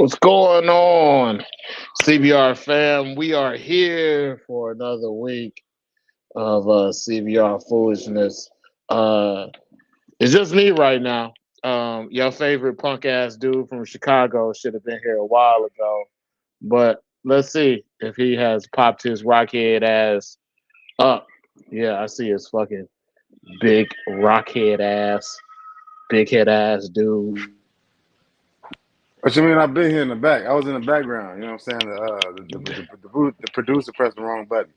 What's going on, CBR fam? We are here for another week of CBR foolishness. Uh, it's just me right now. Your favorite punk ass dude from Chicago should have been here a while ago, but let's see if he has popped his rockhead ass up. Yeah, I see his fucking big rockhead ass, big head ass dude. What you mean? I've been here in the back. I was in the background. You know what I'm saying? The producer pressed the wrong button.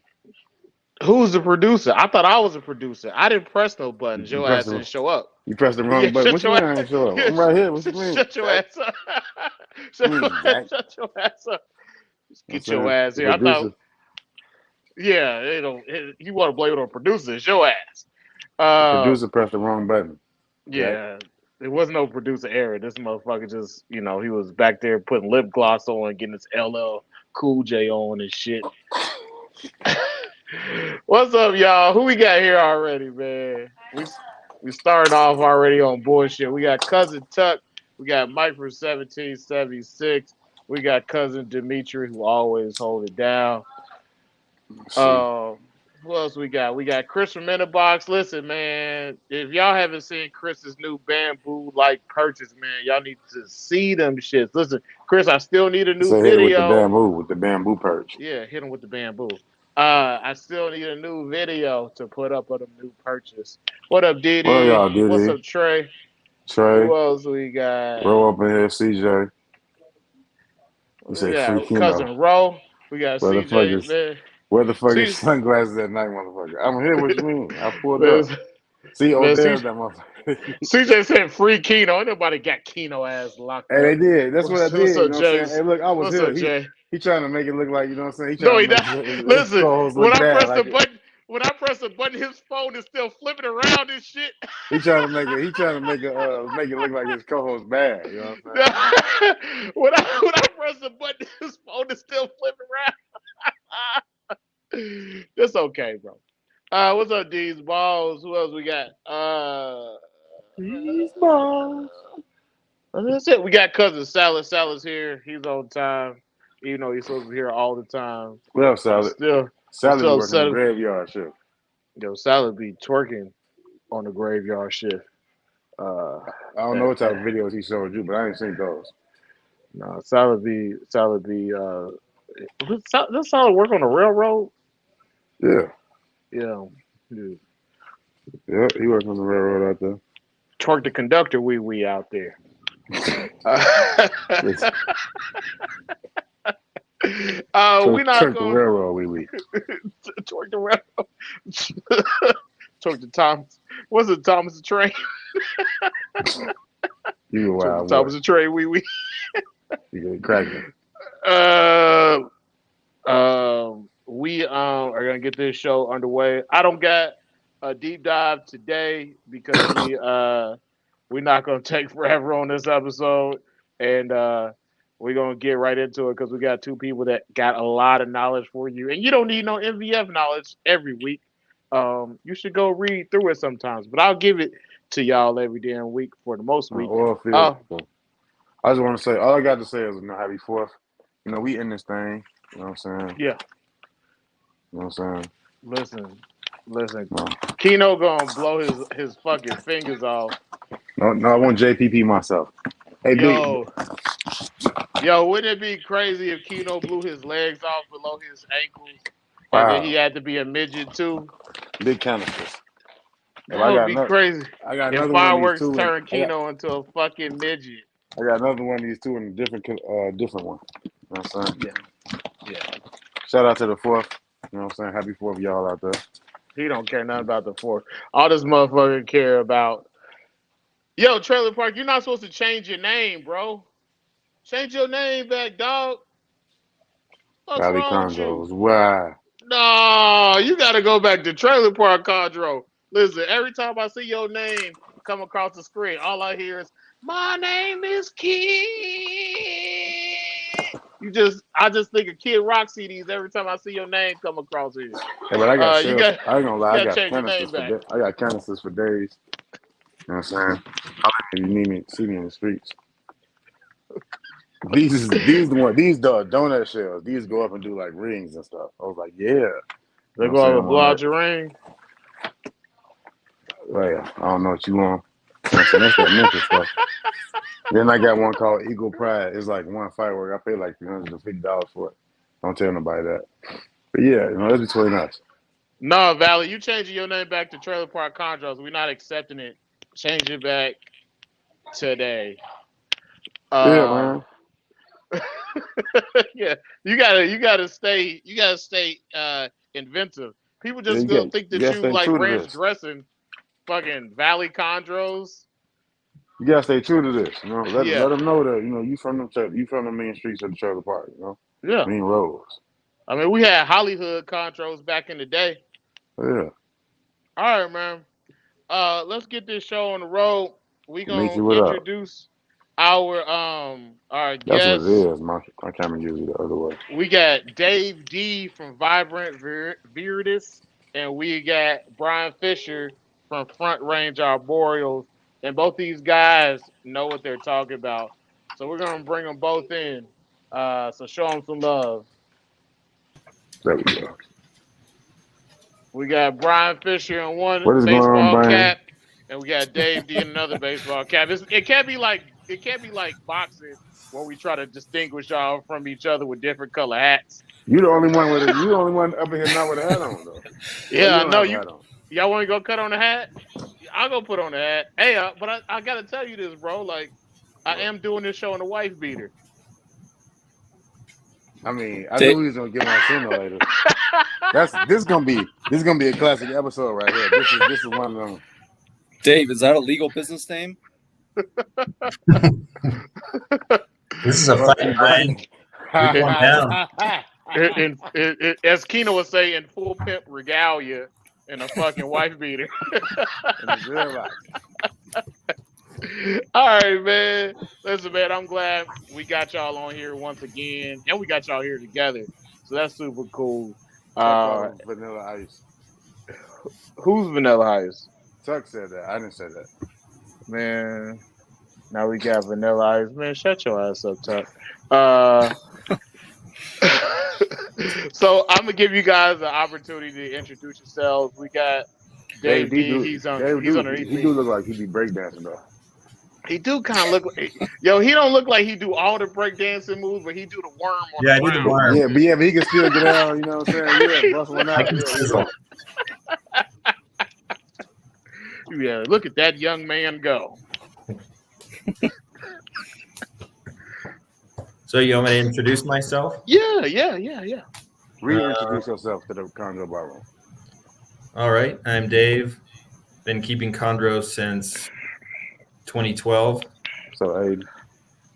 Who's the producer? I thought I was a producer. I didn't press no buttons. You Your pressed ass the didn't show up. you pressed the Yeah, wrong button. shut What you your mean ass. I ain't show up? Yeah, I'm right here. What you mean, shut your Jack? ass up. What you mean, Jack? Shut your ass up. Just You know get what I'm your saying? ass The here. I thought, producer. yeah, you want to blame it on producer? It's your ass. The Uh, producer pressed the wrong button, Jack. yeah, there was no producer error. This motherfucker just, he was back there putting lip gloss on, getting his LL Cool J on and shit. What's up, y'all? Who we got here already, man? We started off already on bullshit. We got cousin Tuck. We got Mike from 1776. We got cousin Dimitri who always hold it down. Let's see. Uh, who else we got? We got Chris from Box. Listen, man, if y'all haven't seen Chris's new bamboo like purchase, man, y'all need to see them shits. Listen, Chris, I still need a new Say hit it video. with the bamboo perch. Yeah, hit him with the bamboo. I still need a new video to put up of the new purchase. What up, What up, Didi? y'all, What's Diddy? up, Trey? Trey, Who else we got? roll up in here, CJ. You say free Yeah, Keno. cousin Ro. We got Where the fuck CJ, is man. where the fuck is See, sunglasses at night, motherfucker? I'm here. What you mean? I pulled man, up. See, oh man, there's that motherfucker. CJ said free Keno. Ain't nobody got Keno ass locked Hey, they up. did. That's what I What's did. You up, know what I'm saying? James? Hey, look, I was What's here. up, He Jay? he trying to make it look like, you know what I'm saying? He No, trying to he make not. his Listen, co-host when look I bad. press the Like button, his phone is still flipping around and shit. he trying to make it. He trying to make it look like his co-host bad. You know what I'm saying? when I press the button, his phone is still flipping around. That's okay, bro. What's up, D's balls? Who else we got? These balls. That's it. We got cousin Salad. Salad's here. He's on time, even though he's supposed to be here all the time. What up, I'm Salad? still, I'm Salad be still working the upset. graveyard shift. Yo, Salad be twerking on the graveyard shift. Uh, I don't know that, what type of videos he showed you, but I ain't seen those. no, Salad be. Does Salad work on the railroad? Yeah, Yeah, dude. yeah, he working on the railroad out there. Twerk the conductor, we out there. Uh, It's we not Turk the gonna railroad, wee. twerk the railroad. Twerk the Thomas. What's it, Thomas the Train? You a Twerk the wild boy. Thomas the Train, we. You get cracking. Uh, we are gonna get this show underway. I don't got a deep dive today because we're not gonna take forever on this episode, and we're gonna get right into it because we got two people that got a lot of knowledge for you, and you don't need no MVF knowledge every week. You should go read through it sometimes, but I'll give it to y'all every damn week for the most week. Oil field. Uh, I just want to say, all I got to say is, happy fourth. We in this thing. You know what I'm saying? yeah, You know what I'm saying? listen. No, Keno gonna blow his fucking fingers off. no, I want JPP myself. Hey, big, Yo, yo, wouldn't it be crazy if Keno blew his legs off below his ankles, and then he wow, had to be a midget too? big canisters. If That would be crazy. I got If another one of these fireworks two, and turned Keno into a fucking midget. I got another one of these two in a different one. You know what I'm saying? Yeah, yeah. Shout out to the fourth. You know what I'm saying? Happy fourth, y'all out there. He don't care nothing about the fourth. All this motherfucker care about. Yo, Trailer Park, you're not supposed to change your name, bro. Change your name back, dog. What's Valley wrong with you? Condos. Wow. No, you got to go back to Trailer Park Chondro. Listen, every time I see your name come across the screen, all I hear is, "My name is Kid." I just think of Kid Rock CDs every time I see your name come across here. Hey, but I got You sales. got I ain't gonna you lie. got to change your name back. I got canisters for days. You know what I'm saying? If you need me, see me in the streets. These donut shells. These go up and do like rings and stuff. I was like, yeah. You They know go what I'm over saying? and blow out your ring. Like, I don't know what you want. You know what I'm saying? That's that mental stuff. Then I got one called Eagle Pride. It's like one firework. I paid like $350 for it. Don't tell nobody that. But yeah, that's between us. No, Valley, you changing your name back to Trailer Park Chondros. We're not accepting it. Change it back today. Yeah, Uh, man. yeah, you gotta stay inventive. People Yeah, just gonna think you that gotta you stay like true to ranch this. dressing fucking Valley Chondros. You gotta stay true to this. Yeah, Let them know that you from the main streets of the trailer park. yeah. Main roads. I mean, we had Hollywood Chondros back in the day. Yeah, All right, man. Let's get this show on the road. We Mickey, gonna what up? introduce our That's what it guests. is. My camera usually the other way. We got Dave D from Vibrant Viridis, and we got Brian Fischer from Front Range Arboreals. And both these guys know what they're talking about. So we're gonna bring them both in. So show them some love. There we go. We got Brian Fisher in one What is going on, baseball Brian? cap, and we got Dave D in another baseball cap. It can't be like boxing where we try to distinguish y'all from each other with different color hats. You the only one up in here not with a hat on though. Why Yeah, you I don't know have a you. hat on? Y'all want to go cut on the hat? I'll go put on the hat. Hey, but I gotta tell you this, bro. Like, I What? am doing this show in a wife beater. I mean, I knew Dave, he was gonna get one sooner or later. This is gonna be a classic episode right here. This is one of them. Dave, is that a legal business name? This is a Fuck fight, you, Brian. You're going down. As Keno would say, in full pimp regalia in a fucking wife beater. And the dreadlocks. All right, man. Listen, man, I'm glad we got y'all on here once again, and we got y'all here together. So that's super cool. Tuck called him Vanilla Ice. Who's Vanilla Ice? Tuck said that. I didn't say that. Man, now we got Vanilla Ice. Man, shut your ass up, Tuck. Uh, so I'm gonna give you guys an opportunity to introduce yourselves. We got Dave D. He's underneath He me. do look like he be breakdancing though. He do kind of look like, yo. He don't look like he do all the breakdancing moves, but he do the worm on Yeah, the I do the ground. worm. Yeah, but he can still get down. You know what I'm saying? Yeah, bust one I out. can Yeah, sizzle. Yeah, look at that young man go. So you want me to introduce myself? Yeah. Reintroduce yourself to the Chondro Bar Room. All right, I'm Dave. Been keeping chondros since 2012. So, Aiden.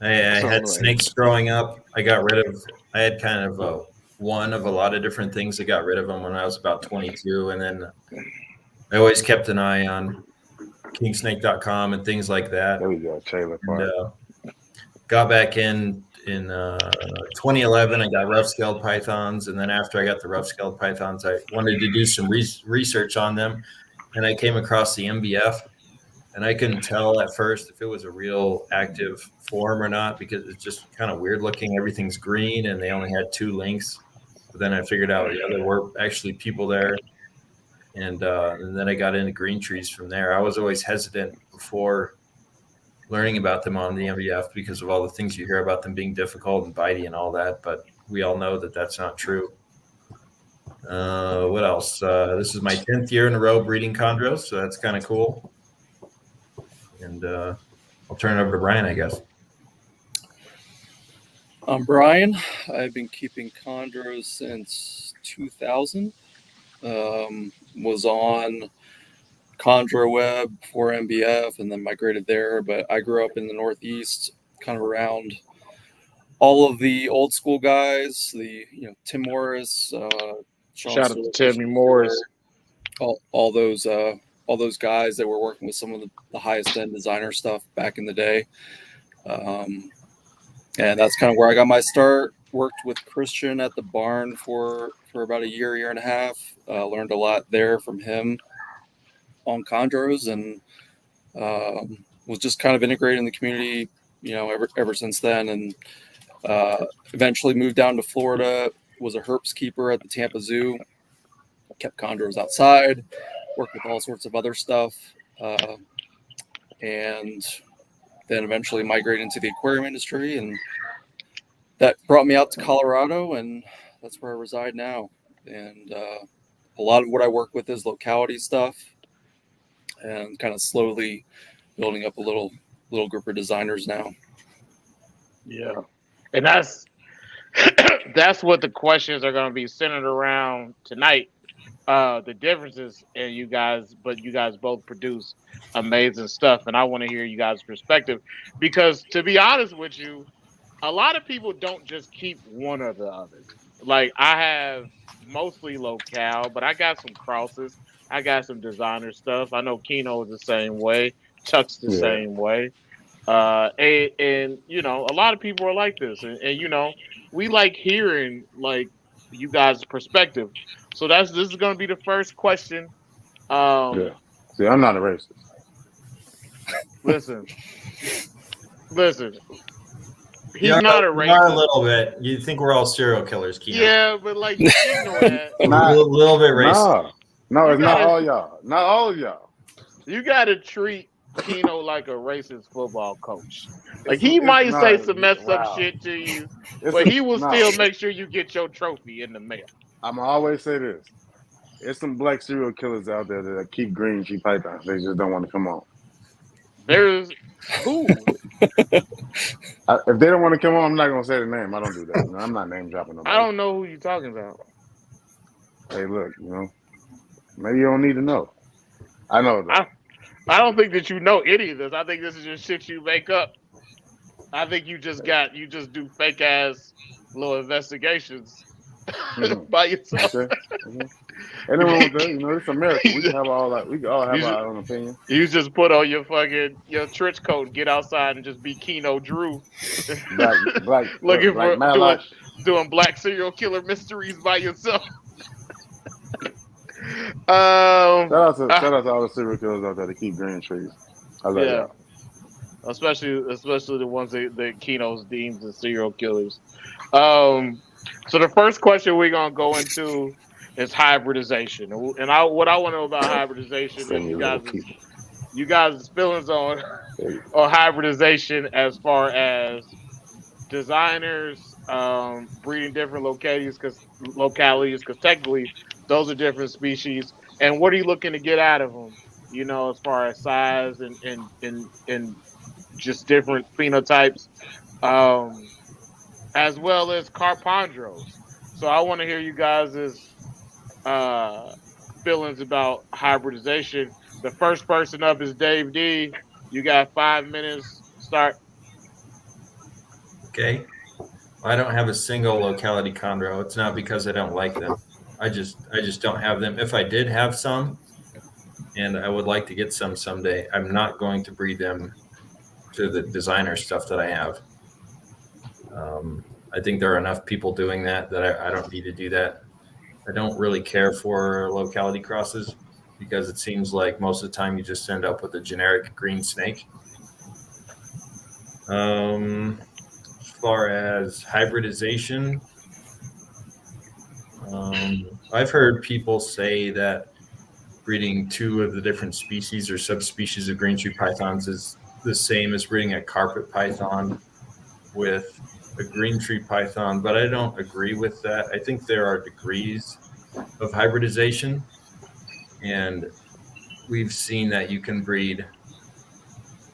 I had snakes growing up. I had kind of one of a lot of different things. I got rid of them when I was about 22. And then I always kept an eye on kingsnake.com and things like that. There we go, trailer park. And got back in 2011. I got rough-scaled pythons. And then after I got the rough-scaled pythons, I wanted to do some research on them. And I came across the MBF. And I couldn't tell at first if it was a real active form or not because it's just kind of weird looking. Everything's green and they only had 2 links. But then I figured out there were actually people there. And then I got into green trees from there. I was always hesitant before learning about them on the MVF because of all the things you hear about them being difficult and bitey and all that. But we all know that that's not true. What else? This is my 10th year in a row breeding chondros, so that's kind of cool. And I'll turn it over to Brian, I guess. I'm Brian. I've been keeping chondros since 2000. Was on Chondro Web before MBF and then migrated there. But I grew up in the Northeast, kind of around all of the old school guys, Tim Morris, Sean Shout out to Stewart, Timmy Morris. all those guys that were working with some of the highest end designer stuff back in the day. And that's kind of where I got my start. Worked with Christian at the barn for about a year and a half. Learned a lot there from him on chondros, and was just kind of integrating the community, ever since then. And Eventually moved down to Florida, was a herps keeper at the Tampa Zoo, kept chondros outside, worked with all sorts of other stuff, and then eventually migrated into the aquarium industry, and that brought me out to Colorado, and that's where I reside now. And a lot of what I work with is locality stuff, and kind of slowly building up a little group of designers now. Yeah, and that's what the questions are going to be centered around tonight. The differences in you guys, but you guys both produce amazing stuff, and I want to hear you guys' perspective because, to be honest with you, a lot of people don't just keep one or the other. Like I have mostly locale, but I got some crosses. I got some designer stuff. I know Kino is the same way. Chuck's the Yeah. same way. And you know, a lot of people are like this, and you know, we like hearing like you guys' perspective. So this is going to be the first question. Yeah. Um, See, I'm not a racist. listen, listen. You He's are, not a you are a racist. little bit. You think we're all serial killers, Keno? Yeah, but like you ignore that. A Not, little bit racist. no, You it's not gotta all y'all. Not all of y'all. you gotta treat Keno like a racist football coach. Like It's he it's might say not. some messed up Wow. shit to you, It's but a he will no. still make sure you get your trophy in the mail. I'm always say this. It's some black serial killers out there that keep green tree pythons. They just don't want to come on. There's who? If they don't want to come on, I'm not gonna say the name. I don't do that. You know, I'm not name dropping I nobody. don't know who you're talking about. Hey, look, you know, maybe you don't need to know. I know though. I don't think that you know any of this. I think this is just shit you make up. I think you just do fake ass little investigations Mm-hmm. by yourself. Okay. Mm-hmm. Ain't nothing wrong with that. You know, it's America. We can have all that. We can all have you, our own opinion. you just put on your trench coat and get outside and just be Keno Drew, looking Black for Matlock. doing black serial killer mysteries by yourself. Shout out to all the serial killers out there that keep green trees. I love Yeah, y'all. especially the ones that Keno's deems as serial killers. Um, so the first question we're gonna go into is hybridization, and what I want to know about hybridization is Friendly little people. you guys' feelings on There you or hybridization as far as designers breeding different localities because technically those are different species, and what are you looking to get out of them, you know, as far as size and just different phenotypes, um as well as carpondros. So I want to hear you guys' uh feelings about hybridization. The first person up is Dave D. You got 5 minutes. Start. Okay. I don't have a single locality chondro. It's not because I don't like them. I just don't have them. If I did have some, and I would like to get some someday, I'm not going to breed them to the designer stuff that I have. I think there are enough people doing that I don't need to do that. I don't really care for locality crosses because it seems like most of the time you just end up with a generic green snake. As far as hybridization, I've heard people say that breeding two of the different species or subspecies of green tree pythons is the same as breeding a carpet python with a green tree python, but I don't agree with that. I think there are degrees of hybridization, and we've seen that you can breed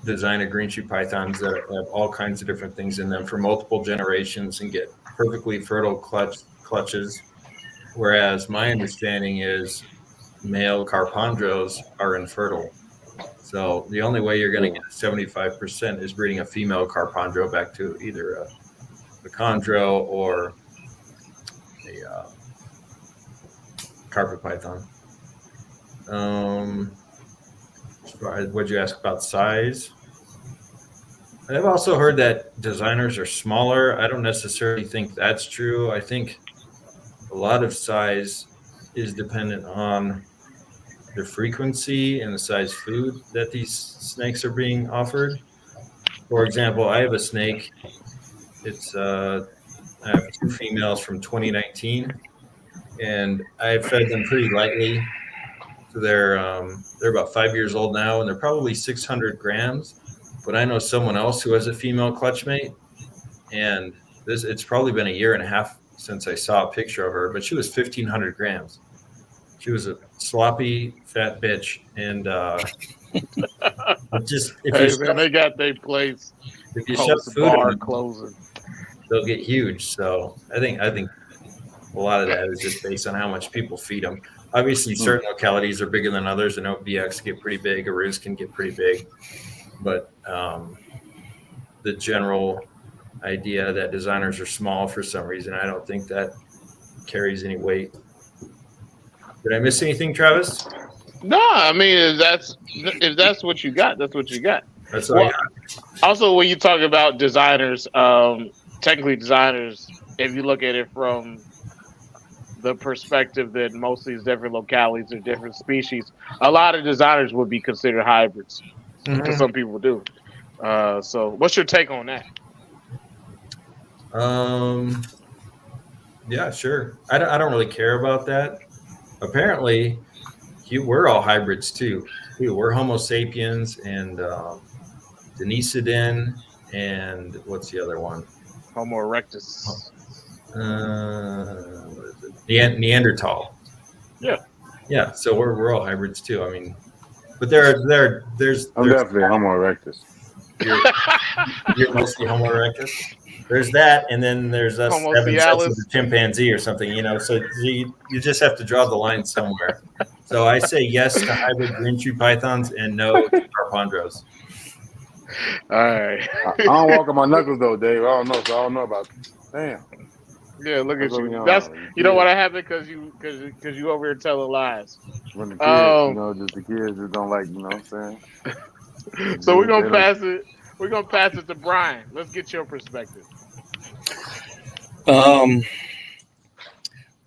designer green tree pythons that have all kinds of different things in them for multiple generations and get perfectly fertile clutches. Whereas my understanding is male carpondros are infertile. So the only way you're going to go. get 75% is breeding a female carpondro back to either a chondro or a carpet python. As far as what you ask about size, I've also heard that designers are smaller. I don't necessarily think that's true. I think a lot of size is dependent on the frequency and the size food that these snakes are being offered. For example, I have a snake It's I have 2 females from 2019, and I've fed them pretty lightly. So they're about 5 years old now, and they're probably 600 grams. But I know someone else who has a female clutch mate, and it's probably been a year and a half since I saw a picture of her, but she was 1,500 grams. She was a sloppy fat bitch, and just Hey man, they got their place if you shove post food in bar them, closing. they'll get huge. So I think a lot of that is just based on how much people feed them. Obviously, certain localities are bigger than others. I know BX get pretty big, Aruz can get pretty big, but the general idea that designers are small for some reason, I don't think that carries any weight. Did I miss anything, Travis? No, I mean if that's what you got, that's what you got. That's all I Well, got. also when you talk about designers, technically designers, if you look at it from the perspective that most of these different localities or different species, a lot of designers would be considered hybrids because Mm-hmm. some people do. So, what's your take on that? Yeah, sure. I don't really care about that. Apparently, we're all hybrids too. We're Homo sapiens and Denisoden, and what's the other one? Homo erectus. What is it? Neanderthal. Yeah. Yeah, so we're all hybrids too. I mean, but there's I'm definitely Homo erectus. you're mostly Homo erectus. There's that, and then there's us Homo having sex with cialis. a chimpanzee or something, So you just have to draw the line somewhere. So I say yes to hybrid green tree pythons and no to carpondros. All right. I don't walk on my knuckles though, Dave. I don't know, so I don't know about. Damn. Yeah, look That's at what we you. That's on. you know Kids, what happened because you over here telling lies. when the kids, Um, just the kids that don't like, you know what I'm saying? so we're They gonna don't. pass it. We're gonna pass it to Brian. Let's get your perspective.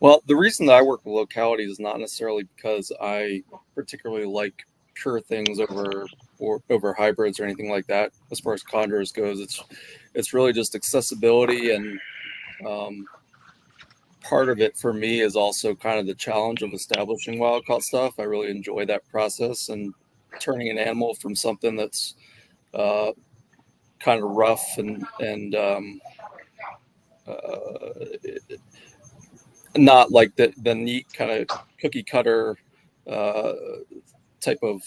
Well, the reason that I work with localities is not necessarily because I particularly like pure things over hybrids or anything like that. As far as chondros goes, it's really just accessibility, and part of it for me is also kind of the challenge of establishing wild caught stuff. I really enjoy that process and turning an animal from something that's kind of rough and not like the neat kind of cookie cutter uh, type of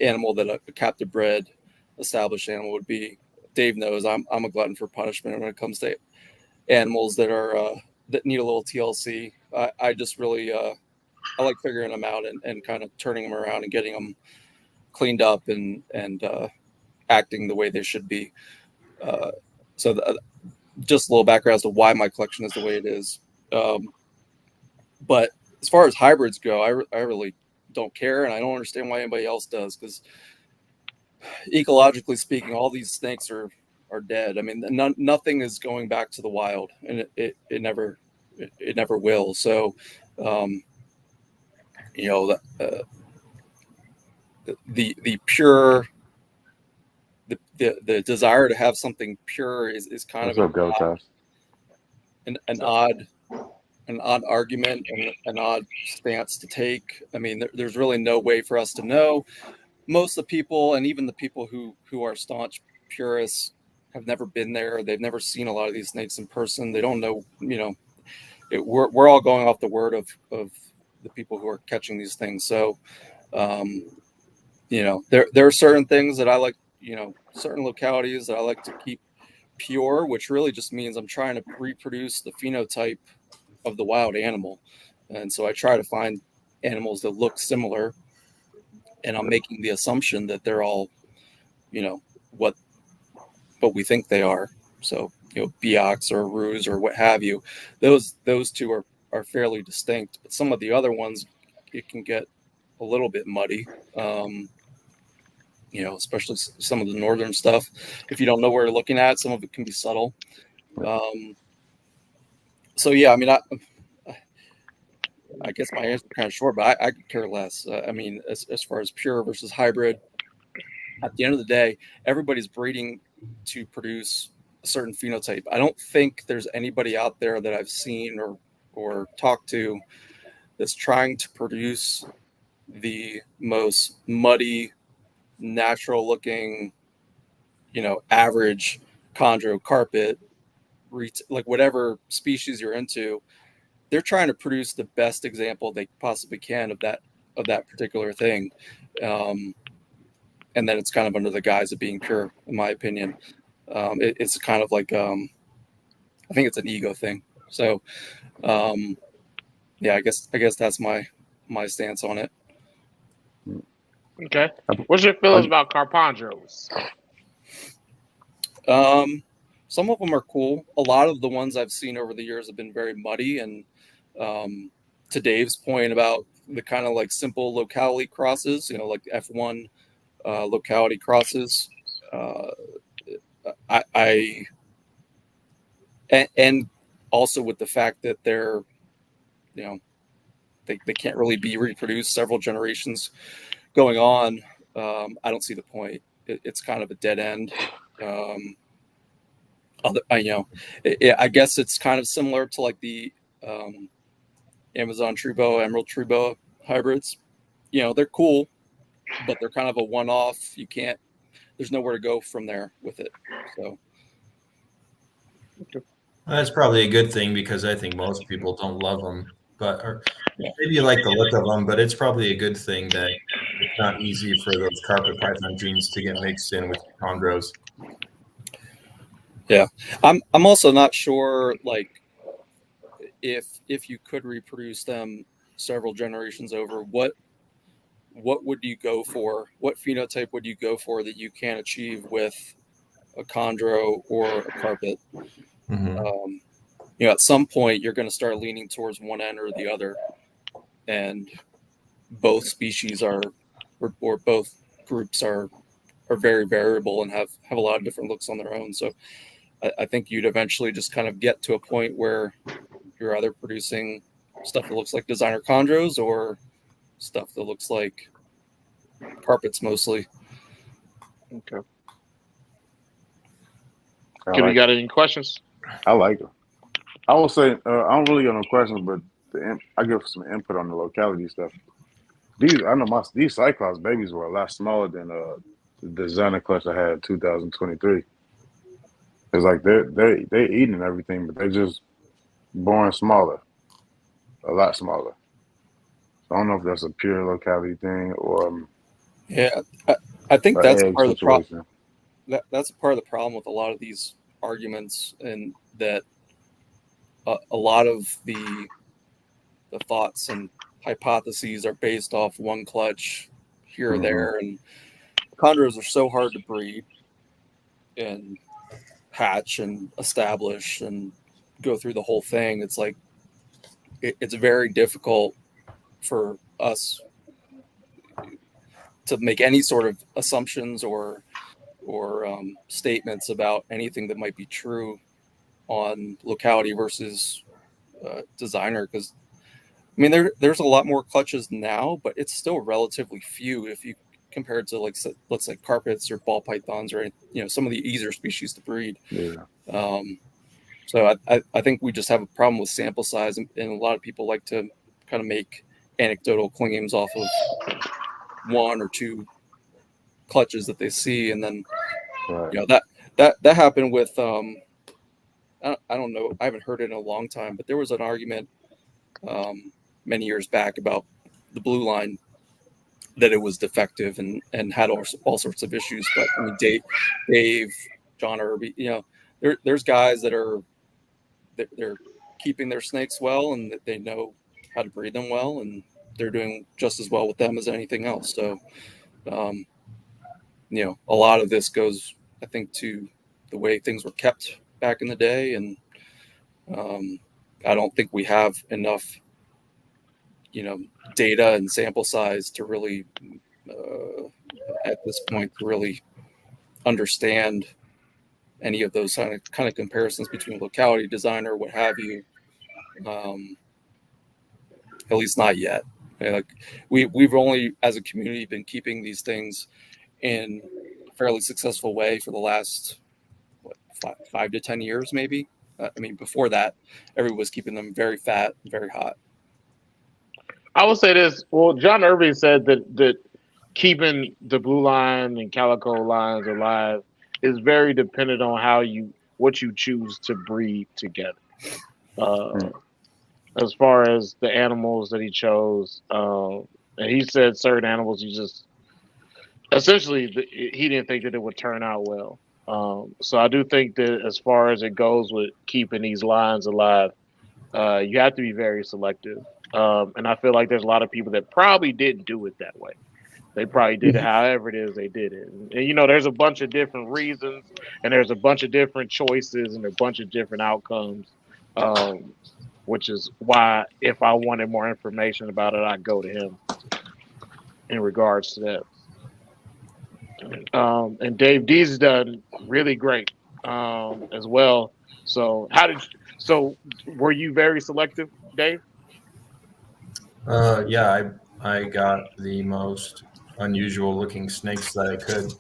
animal that a captive bred established animal would be. Dave knows I'm a glutton for punishment when it comes to animals that are that need a little TLC. I just really I like figuring them out and kind of turning them around and getting them cleaned up and acting the way they should be. So just a little background as to why my collection is the way it is. But as far as hybrids go, I really don't care, and I don't understand why anybody else does, because ecologically speaking, all these snakes are dead. I mean, nothing is going back to the wild, and it never will. So, you know, the pure the desire to have something pure is kind What's of up, Gotas? an odd argument and an odd stance to take. I mean, there's really no way for us to know. Most of the people, and even the people who are staunch purists, have never been there. They've never seen a lot of these snakes in person. They don't know. We're all going off the word of the people who are catching these things. So, there are certain things that I like. Certain localities that I like to keep pure, which really just means I'm trying to reproduce the phenotype of the wild animal. And so I try to find animals that look similar, and I'm making the assumption that they're all, what we think they are. So, Beox or Ruse or what have you, those two are fairly distinct, but some of the other ones, it can get a little bit muddy. Especially some of the northern stuff. If you don't know where you're looking at, some of it can be subtle. So yeah, I mean, I guess my answer is kind of short, but I could care less. I mean, as far as pure versus hybrid, at the end of the day, everybody's breeding to produce a certain phenotype. I don't think there's anybody out there that I've seen or talked to that's trying to produce the most muddy, natural looking, average chondro carpet, like whatever species you're into. They're trying to produce the best example they possibly can of that particular thing. And then it's kind of under the guise of being pure, in my opinion. It's kind of like, I think it's an ego thing. So, yeah, I guess that's my stance on it. Okay. What's your feelings about carpondros? Some of them are cool. A lot of the ones I've seen over the years have been very muddy. And to Dave's point about the kind of like simple locality crosses, like F1 locality crosses, and also with the fact that they're, they can't really be reproduced several generations going on. I don't see the point. It's kind of a dead end. I guess it's kind of similar to like the Amazon tree boa, emerald tree boa hybrids. They're cool, but they're kind of a one-off. There's nowhere to go from there with it. So that's probably a good thing, because I think most people don't love them, or maybe you like the look of them, but it's probably a good thing that it's not easy for those carpet python genes to get mixed in with chondros. Yeah, I'm also not sure, like, if you could reproduce them several generations over, what would you go for? What phenotype would you go for that you can't achieve with a chondro or a carpet? Mm-hmm. At some point you're going to start leaning towards one end or the other, and both species or both groups are very variable and have a lot of different looks on their own. So I think you'd eventually just kind of get to a point where you're either producing stuff that looks like designer chondros or stuff that looks like carpets mostly. Okay. You got any questions? I like them. I will say I don't really got no questions, but I give some input on the locality stuff. These Cyclops babies were a lot smaller than the designer clutch I had in 2023. It's like they eating and everything, but they're just born smaller, a lot smaller. So I don't know if that's a pure locality thing or Yeah, I think an that's egg part of the problem. situation. That's part of the problem with a lot of these arguments, and that a lot of the thoughts and hypotheses are based off one clutch here or there, and chondros are so hard to breed and hatch and establish and go through the whole thing. It's like it's very difficult for us to make any sort of assumptions or statements about anything that might be true on locality versus designer, because I mean there's a lot more clutches now, but it's still relatively few if you compare it to, like, let's say carpets or ball pythons or some of the easier species to breed. Yeah. So I think we just have a problem with sample size, and a lot of people like to kind of make anecdotal claims off of one or two clutches that they see, and then Right. that happened with I don't know, I haven't heard it in a long time, but there was an argument many years back about the blue line, that it was defective and had all sorts of issues. But I mean, Dave, John Irby, there's guys that are they're keeping their snakes well, and that they know how to breed them well, and they're doing just as well with them as anything else. So, a lot of this goes, I think, to the way things were kept back in the day, and I don't think we have enough, data and sample size to really, at this point, to really understand any of those kind of comparisons between locality, designer, what have you. At least not yet. Like we've only, as a community, been keeping these things in a fairly successful way for the last 5 to 10 years, maybe. I mean, before that, everyone was keeping them very fat, very hot. I would say this. Well, John Irving said that keeping the blue line and calico lines alive is very dependent on what you choose to breed together. Uh, as far as the animals that he chose, and he said certain animals he just essentially he didn't think that it would turn out well. So I do think that as far as it goes with keeping these lines alive, you have to be very selective. And I feel like there's a lot of people that probably didn't do it that way. They probably did it however it is they did it. And there's a bunch of different reasons, and there's a bunch of different choices, and a bunch of different outcomes. Which is why if I wanted more information about it, I'd go to him in regards to that. And Dave D's done really great as well. So were you very selective, Dave? Yeah, I got the most unusual looking snakes that I could.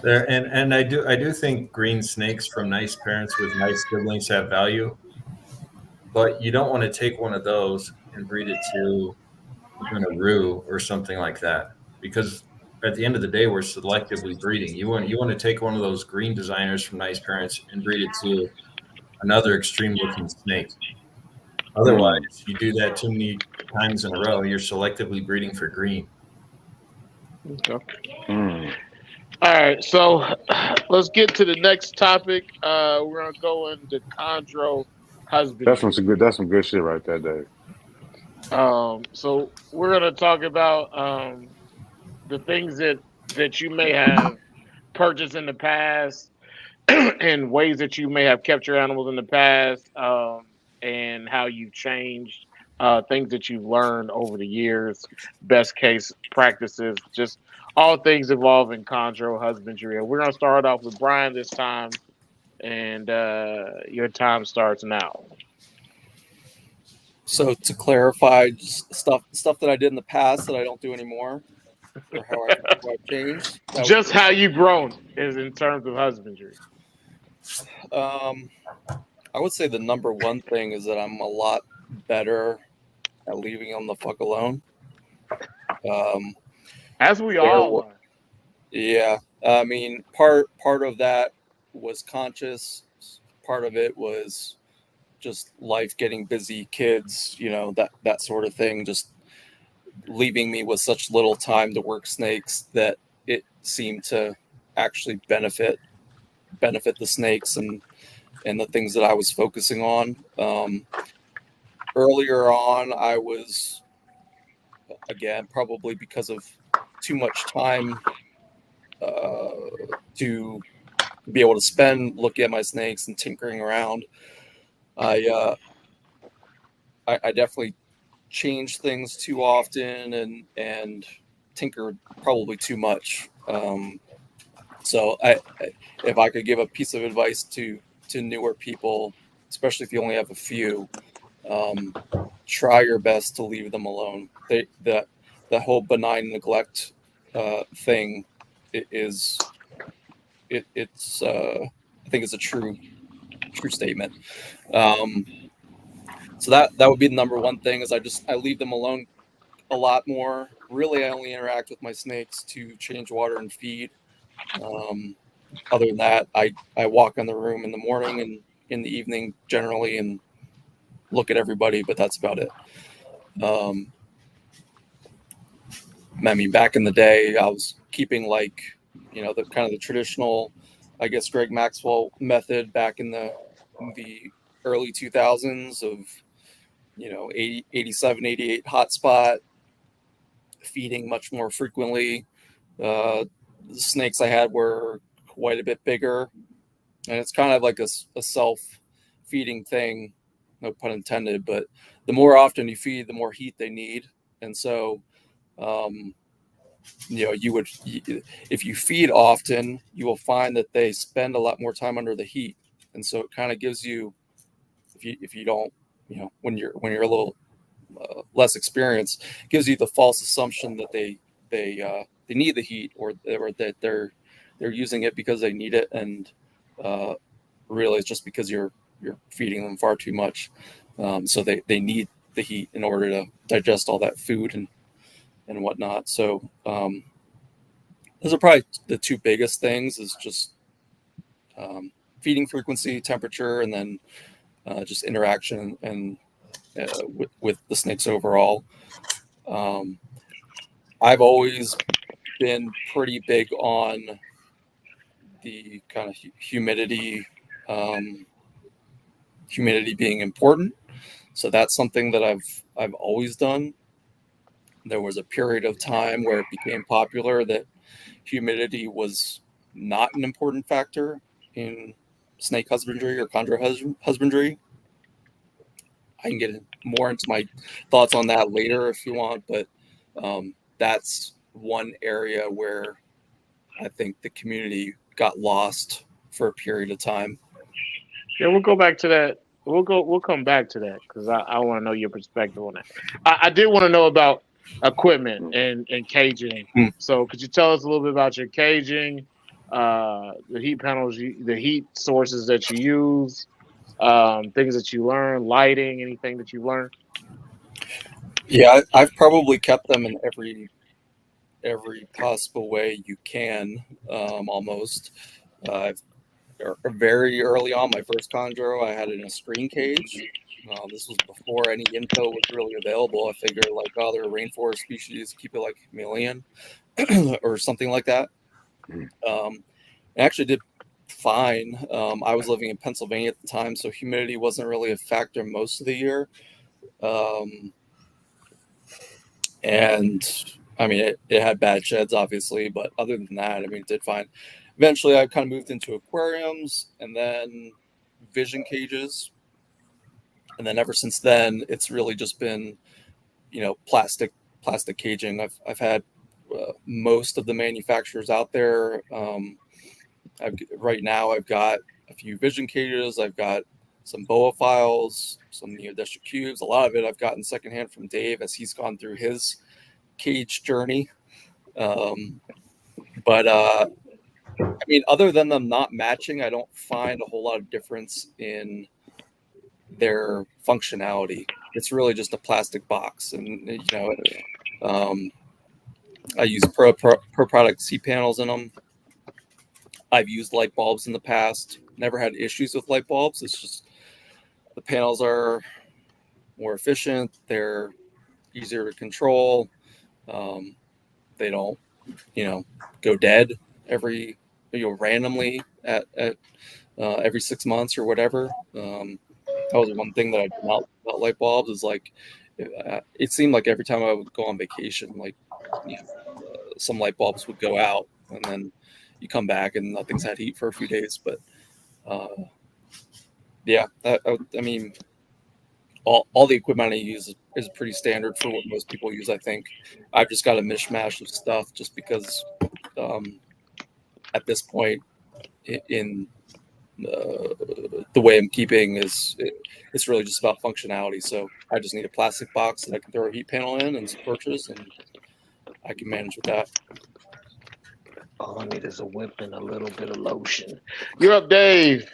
There and I do think green snakes from nice parents with nice siblings have value, but you don't want to take one of those and breed it to even a roux or something like that, because at the end of the day we're selectively breeding. You want to take one of those green designers from nice parents and breed it to another extreme looking snake. Otherwise, you do that too many times in a row, you're selectively breeding for green. Okay. All right, so let's get to the next topic. We're gonna go into chondro husbandry. That's some good shit right there, Dave. So we're gonna talk about the things that you may have purchased in the past, and ways that you may have kept your animals in the past, and how you've changed, things that you've learned over the years, best case practices, just all things involving chondro husbandry. And we're going to start off with Brian this time, and your time starts now. So to clarify, just stuff that I did in the past that I don't do anymore, or how I've changed. Just how you've grown is in terms of husbandry. I would say the number one thing is that I'm a lot better at leaving them the fuck alone. As we all are. Yeah, I mean, part of that was conscious. Part of it was just life getting busy, kids, that sort of thing. Just leaving me with such little time to work snakes that it seemed to actually benefit the snakes and the things that I was focusing on. Earlier on, I was, again, probably because of too much time to be able to spend looking at my snakes and tinkering around. I definitely changed things too often and tinkered probably too much. So if I could give a piece of advice to newer people, especially if you only have a few, try your best to leave them alone. The whole benign neglect thing it's I think it's a true statement. So that would be the number one thing is I leave them alone a lot more. Really, I only interact with my snakes to change water and feed. Other than that, I walk in the room in the morning and in the evening generally and look at everybody, but that's about it. I mean, back in the day, I was keeping the kind of the traditional, I guess, Greg Maxwell method back in the early 2000s of, 80, 87, 88 hotspot, feeding much more frequently. The snakes I had were quite a bit bigger, and it's kind of like a self-feeding thing, no pun intended, but the more often you feed, the more heat they need. And so, if you feed often, you will find that they spend a lot more time under the heat. And so it kind of gives you, if you don't, when you're a little less experienced, gives you the false assumption that they need the heat or that they're using it because they need it. And really it's just because you're feeding them far too much. So they need the heat in order to digest all that food and whatnot. So those are probably the two biggest things: is just feeding frequency, temperature, and then just interaction and with the snakes overall. Um, I've always been pretty big on the kind of humidity being important. So that's something that I've always done. There was a period of time where it became popular that humidity was not an important factor in snake husbandry or chondro husbandry. I can get more into my thoughts on that later if you want, but that's one area where I think the community got lost for a period of time. Yeah, we'll go back to that. We'll come back to that because I want to know your perspective on that. I did want to know about equipment and caging. So could you tell us a little bit about your caging, the heat panels, the heat sources that you use, things that you learn, lighting, anything that you learned? Yeah, I've probably kept them in every possible way you can, almost. I've very early on my first chondro, I had it in a screen cage. This was before any info was really available. I figured like, oh, they're a rainforest species, keep it like a chameleon or something like that. It actually did fine. I was living in Pennsylvania at the time, so humidity wasn't really a factor most of the year. Um, and I mean, it had bad sheds, obviously, but other than that, I mean, it did fine. Eventually, I kind of moved into aquariums and then vision cages. And then ever since then, it's really just been, plastic caging. I've had most of the manufacturers out there. Right now, I've got a few vision cages. I've got some boa files, some neodestra cubes. A lot of it I've gotten secondhand from Dave as he's gone through his cage journey. But I mean, other than them not matching, I don't find a whole lot of difference in their functionality. It's really just a plastic box, and I use pro product C panels in them. I've used light bulbs in the past. Never had issues with light bulbs. It's just the panels are more efficient. They're easier to control. They don't, go dead every, randomly at every 6 months or whatever. That was one thing that I did not like about light bulbs is like, it seemed like every time I would go on vacation, like, some light bulbs would go out and then you come back and nothing's had heat for a few days. But yeah, I mean, all the equipment I use is pretty standard for what most people use. I think I've just got a mishmash of stuff just because at this point in the way I'm keeping it's really just about functionality. So I just need a plastic box that I can throw a heat panel in and some torches, and I can manage with that. All I need is a whip and a little bit of lotion. You're up, Dave.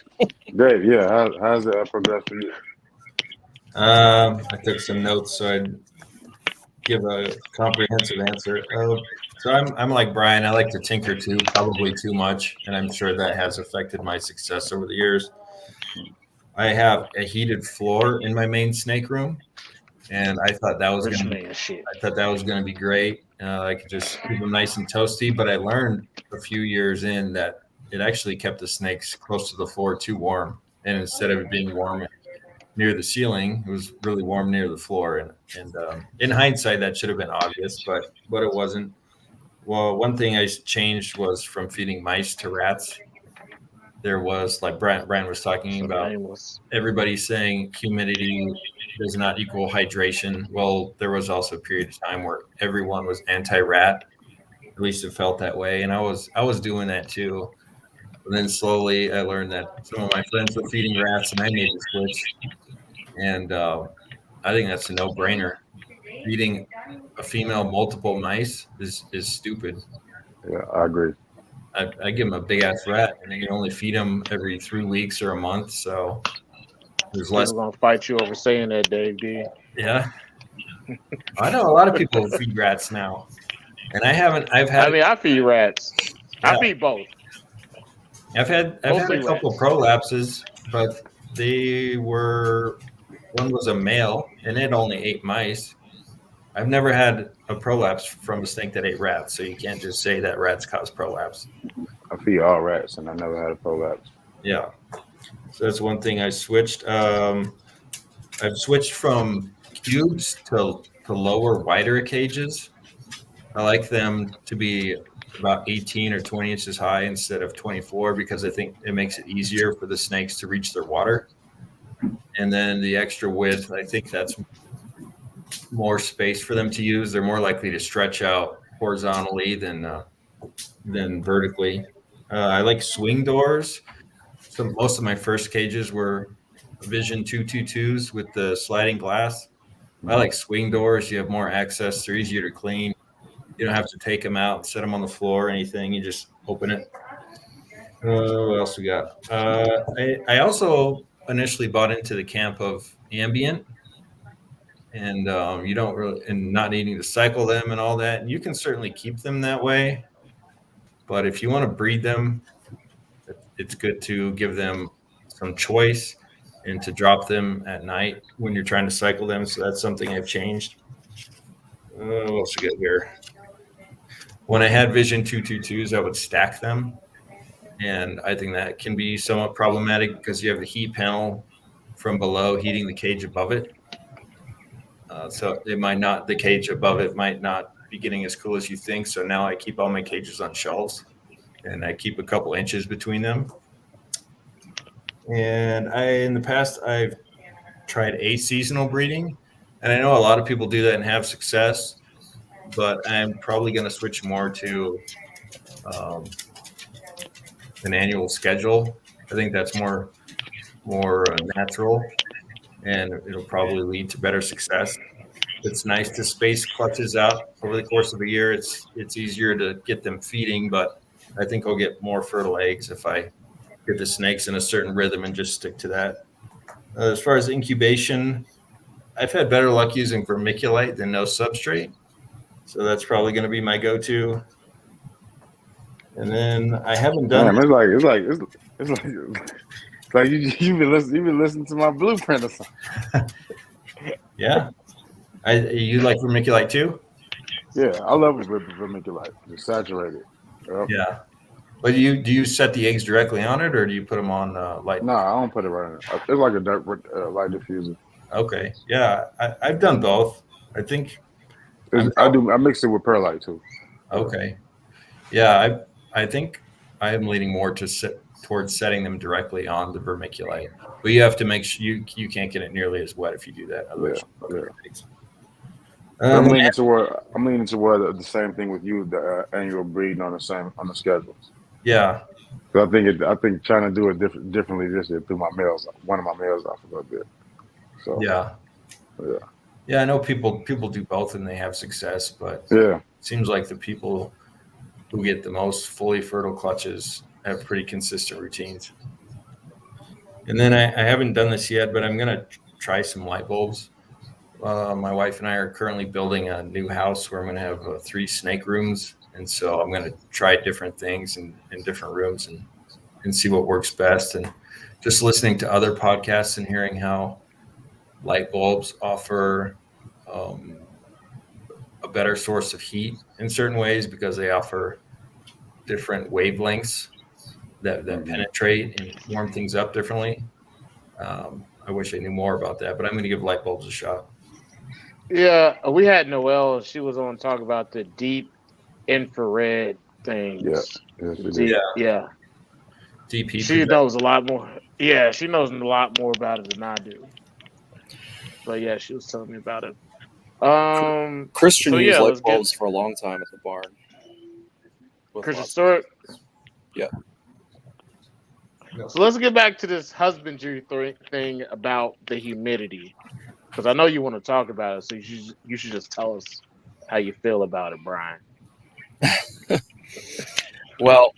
Dave, yeah, how's it progressed for you? I took some notes so I'd give a comprehensive answer. So I'm like Brian. I like to tinker too, probably too much, and I'm sure that has affected my success over the years. I have a heated floor in my main snake room, and I thought that was Rich going to man shit. be great. I could just keep them nice and toasty. But I learned a few years in that it actually kept the snakes close to the floor too warm, and instead of it being warm near the ceiling, it was really warm near the floor. And in hindsight, that should have been obvious, but it wasn't. Well, one thing I changed was from feeding mice to rats. There was, like Brian was talking So about, nameless. everybody saying humidity does not equal hydration. Well, there was also a period of time where everyone was anti-rat. At least it felt that way, and I was doing that too. But then slowly, I learned that some of my friends were feeding rats, and I made the switch. And I think that's a no-brainer. Feeding a female multiple mice is stupid. Yeah, I agree. I give them a big ass rat, and then you only feed them every 3 weeks or a month, so there's less. People gonna fight you over saying that, Dave D. Yeah, I know a lot of people feed rats now, and I haven't. I mean, I feed rats. Yeah. I feed both. I've had Mostly a couple rats. prolapses, but one was a male and it only ate mice. I've never had a prolapse from a snake that ate rats, so you can't just say that rats cause prolapse. I feed all rats, and I never had a prolapse. Yeah, so that's one thing I switched. I've switched from cubes to lower, wider cages. I like them to be about 18 or 20 inches high instead of 24 because I think it makes it easier for the snakes to reach their water. And then the extra width, I think that's more space for them to use. They're more likely to stretch out horizontally than vertically. I like swing doors. So most of my first cages were Vision 222s with the sliding glass. I like swing doors. You have more access. They're easier to clean. You don't have to take them out, set them on the floor or anything. You just open it. What else we got? I also initially bought into the camp of ambient, and you don't really, and not needing to cycle them and all that. And you can certainly keep them that way, but if you want to breed them, it's good to give them some choice and to drop them at night when you're trying to cycle them. So that's something I've changed. What else we got here? When I had Vision 222s, I would stack them. And I think that can be somewhat problematic because you have the heat panel from below heating the cage above it. So the cage above it might not be getting as cool as you think. So now I keep all my cages on shelves and I keep a couple inches between them. And in the past, I've tried aseasonal breeding. And I know a lot of people do that and have success, but I'm probably going to switch more to an annual schedule. I think that's more natural, and it'll probably lead to better success. It's nice to space clutches out over the course of a year. It's easier to get them feeding, but I think I'll get more fertile eggs if I get the snakes in a certain rhythm and just stick to that. As far as incubation, I've had better luck using vermiculite than no substrate, so that's probably going to be my go-to. And then I haven't done. Damn, it's like you've been listening to my blueprint or something. Yeah, you like vermiculite too? Yeah, I love vermiculite. It's saturated. Yep. Yeah. But do you set the eggs directly on it, or do you put them on light? No, I don't put it right in it. It's like a light diffuser. Okay. Yeah, I've done both. I think I mix it with perlite too. Okay. Yeah, I think I am leaning more towards setting them directly on the vermiculite. But you have to make sure you can't get it nearly as wet if you do that. Otherwise, I'm leaning toward the same thing with you, the annual breeding on the schedule. Yeah. So I think trying to do it differently this year through one of my males off a little bit. So yeah. I know people do both and they have success, but it seems like the people who get the most fully fertile clutches have pretty consistent routines. And then I haven't done this yet, but I'm gonna try some light bulbs. My wife and I are currently building a new house where I'm going to have 3 snake rooms. And so I'm going to try different things in different rooms and see what works best. And just listening to other podcasts and hearing how light bulbs offer a better source of heat in certain ways because they offer different wavelengths that penetrate and warm things up differently. I wish I knew more about that, but I'm going to give light bulbs a shot. Yeah, we had Noelle. She was on talk about the deep infrared things. Yeah. Deep heat. She knows a lot more. Yeah, she knows a lot more about it than I do. But yeah, she was telling me about it. Christian used light bulbs for a long time at the barn. Christian Stewart? Yeah. So let's get back to this husbandry thing about the humidity. Because I know you want to talk about it, so you should just tell us how you feel about it, Brian. Well,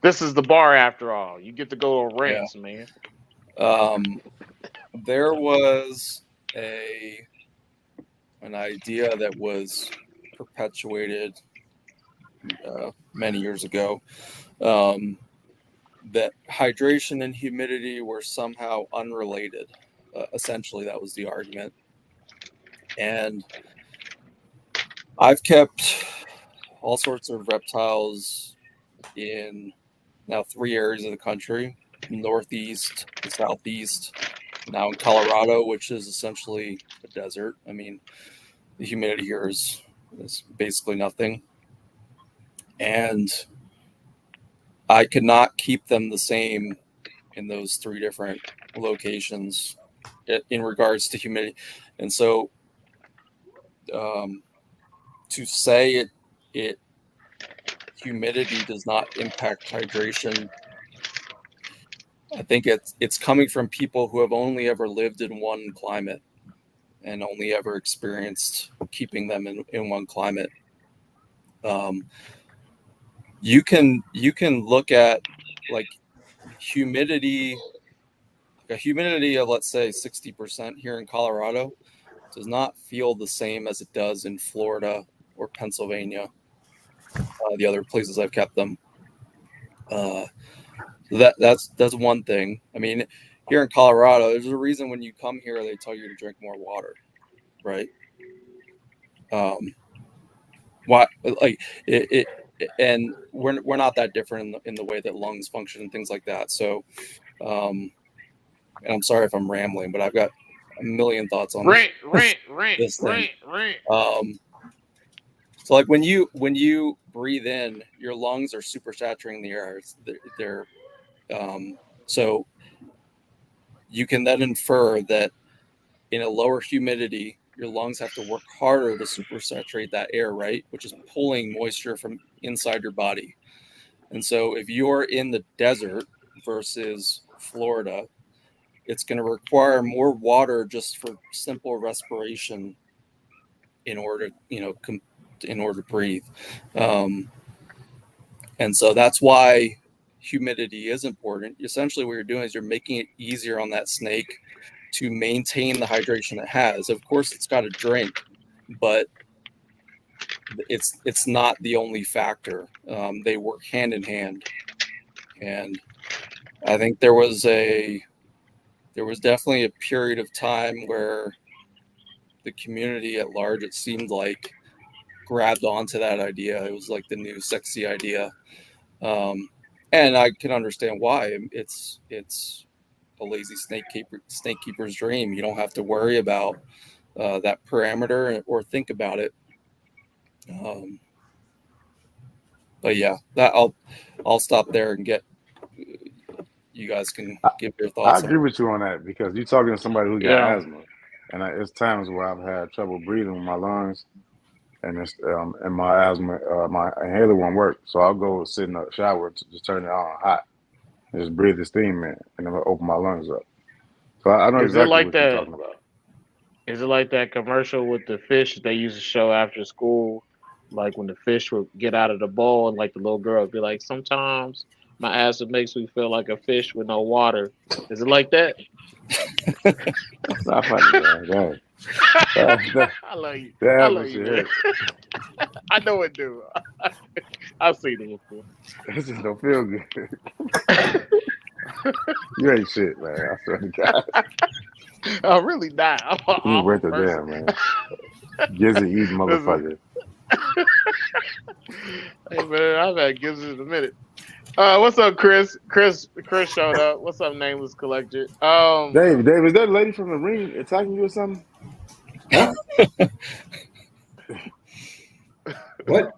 This is the bar after all. You get to go to rants, man. There was an idea that was perpetuated many years ago, that hydration and humidity were somehow unrelated. Essentially, that was the argument. And I've kept all sorts of reptiles in now 3 areas of the country: Northeast, the Southeast, now in Colorado, which is essentially a desert. I mean, the humidity here is basically nothing. And I could not keep them the same in those 3 different locations in regards to humidity. And so to say it humidity does not impact hydration, I think it's coming from people who have only ever lived in one climate and only ever experienced keeping them in one climate. You can look at like humidity, a humidity of, let's say, 60% here in Colorado does not feel the same as it does in Florida or Pennsylvania, the other places I've kept them. That's one thing. I mean, here in Colorado, there's a reason when you come here, they tell you to drink more water, right? Why? Like it and we're not that different in the way that lungs function and things like that. So, and I'm sorry if I'm rambling, but I've got a million thoughts on Rant. this thing. So like when you breathe in, your lungs are super saturating the air. They're so you can then infer that in a lower humidity, your lungs have to work harder to supersaturate that air, right? Which is pulling moisture from inside your body. And so if you're in the desert versus Florida, it's going to require more water just for simple respiration in order, in order to breathe. And so that's why humidity is important. Essentially what you're doing is you're making it easier on that snake to maintain the hydration it has. Of course, it's got to drink, but it's not the only factor. They work hand in hand. And I think there was definitely a period of time where the community at large, it seemed like, grabbed onto that idea. It was like the new sexy idea. And I can understand why. It's a lazy snake keeper's dream. You don't have to worry about that parameter or think about it. But yeah, that I'll stop there and get you guys can give your thoughts. I agree with you on that because you're talking to somebody who got Yeah. asthma, and it's times where I've had trouble breathing with my lungs, and it's and my asthma, my inhaler won't work. So I'll go sit in the shower, just turn it on hot, and just breathe the steam in, and then I'll open my lungs up. So I know Is it exactly like what you're that? talking about. Is it like that commercial with the fish they used to show after school? Like when the fish would get out of the bowl and like the little girl would be like, sometimes my acid makes me feel like a fish with no water. Is it like that? That's not funny, man. I love you. That I has love my you, shit man. hurt. I know it do. I've seen it before. It just don't feel good. You ain't shit, man. I swear to God. I'm really not. I'm an You awful worth a person. damn, man. Gizzard eating motherfucker. Hey man, I've had gizzards in a minute. What's up, Chris? Chris showed up. What's up, Nameless Collector? Dave, is that lady from the ring attacking you or something? Huh? What?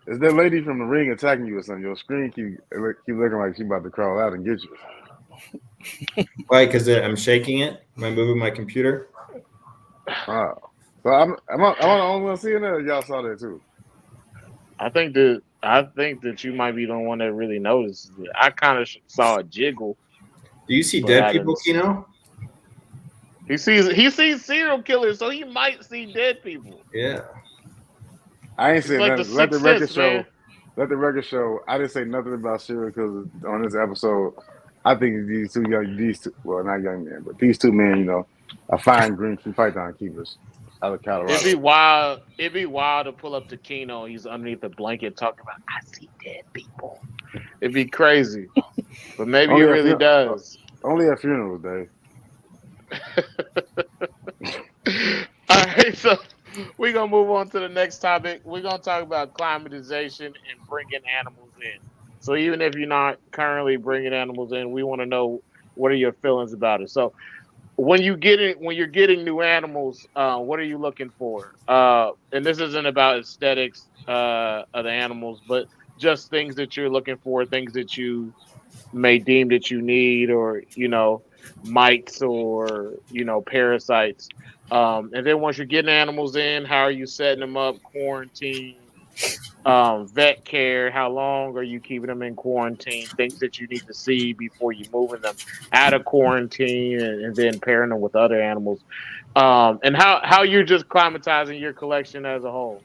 Is that lady from the ring attacking you or something? Your screen keep looking like she about to crawl out and get you. Why? Because I'm shaking it. Am I moving my computer? Oh. So am I the only one seeing that, or y'all saw that too? I think that you might be the one that really notices it. I kind of saw a jiggle. Do you see But dead I people, didn't. Kino? He sees serial killers, so he might see dead people. Yeah. I ain't It's saying like the nothing. Let the Sixth record Sense, show. man. let the record show. I didn't say nothing about cereal because on this episode, I think well, not young men, but these two men, are fine green tree python keepers out of It'd Colorado. be wild. It'd be wild to pull up to Keno. He's underneath the blanket talking about, I see dead people. It'd be crazy. But maybe it Only at really does. only at funerals, Dave. All right, so we're gonna move on to the next topic. We're gonna talk about acclimatization and bringing animals in. So even if you're not currently bringing animals in, we want to know what are your feelings about it. So when you're getting new animals, what are you looking for? And this isn't about aesthetics of the animals, but just things that you're looking for, things that you may deem that you need, or mites, or parasites. And then once you're getting animals in, how are you setting them up? Quarantine, vet care. How long are you keeping them in quarantine? Things that you need to see before you moving them out of quarantine, and then pairing them with other animals. And how you're just climatizing your collection as a whole.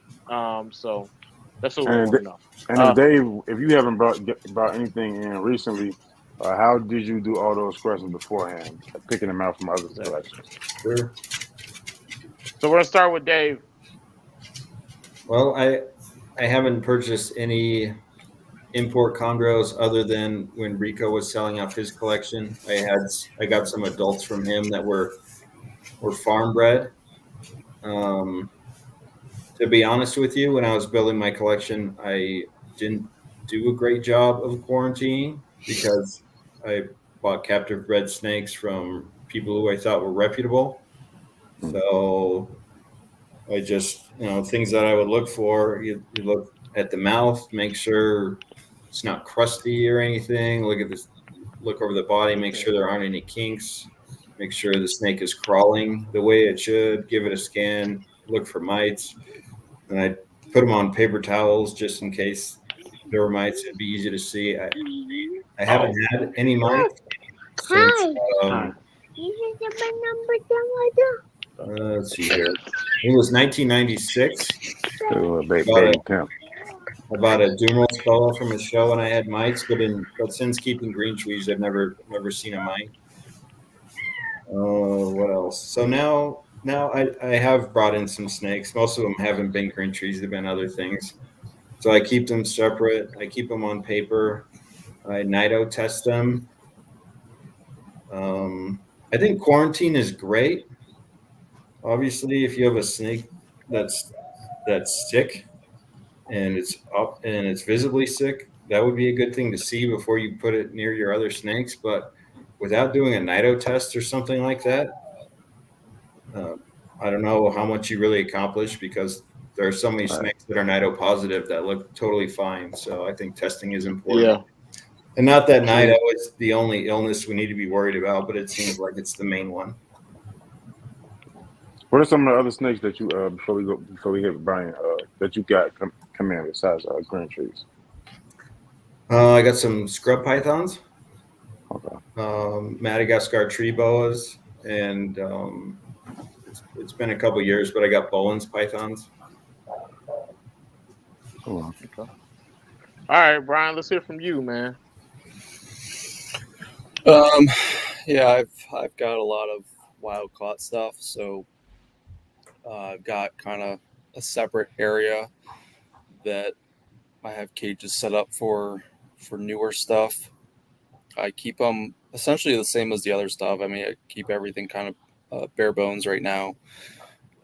So that's what we And want to know. and if Dave, if you haven't brought anything in recently, how did you do all those questions beforehand, picking them out from other Exactly. collections? Sure. So we're gonna start with Dave. Well, I haven't purchased any import chondros other than when Rico was selling off his collection. I got some adults from him that were farm bred. Um, to be honest with you, when I was building my collection, I didn't do a great job of quarantining because I bought captive bred snakes from people who I thought were reputable. Hmm. So I just, things that I would look for, you look at the mouth, make sure it's not crusty or anything. Look at this, look over the body, make sure there aren't any kinks, make sure the snake is crawling the way it should, give it a scan, look for mites. And I put them on paper towels just in case there were mites. It'd be easy to see. I haven't Oh, had any mites since, hi. Hi. let's see here. It was 1996. Bought Baby pimp. I bought a Dumal Spella from a show and I had mites, but since keeping green trees, I've never seen a mite. What else? So now I have brought in some snakes. Most of them haven't been green trees; they've been other things. So I keep them separate. I keep them on paper. I nido test them. I think quarantine is great. Obviously, if you have a snake that's sick, and it's up and it's visibly sick, that would be a good thing to see before you put it near your other snakes. But without doing a nido test or something like that, uh, I don't know how much you really accomplish because there are so many All right. snakes that are nido positive that look totally fine. So I think testing is important. Yeah. And not that nido True. is the only illness we need to be worried about, but it seems like it's the main one. What are some of the other snakes that you before we hit Brian that you got come in besides green trees? I got some scrub pythons, Okay. Madagascar tree boas, and it's been a couple years, but I got Bowen's pythons. Cool. Okay. All right, Brian. Let's hear from you, man. Um, yeah, I've got a lot of wild caught stuff, so I've got kind of a separate area that I have cages set up for newer stuff. I keep them essentially the same as the other stuff. I mean, I keep everything kind of bare bones right now.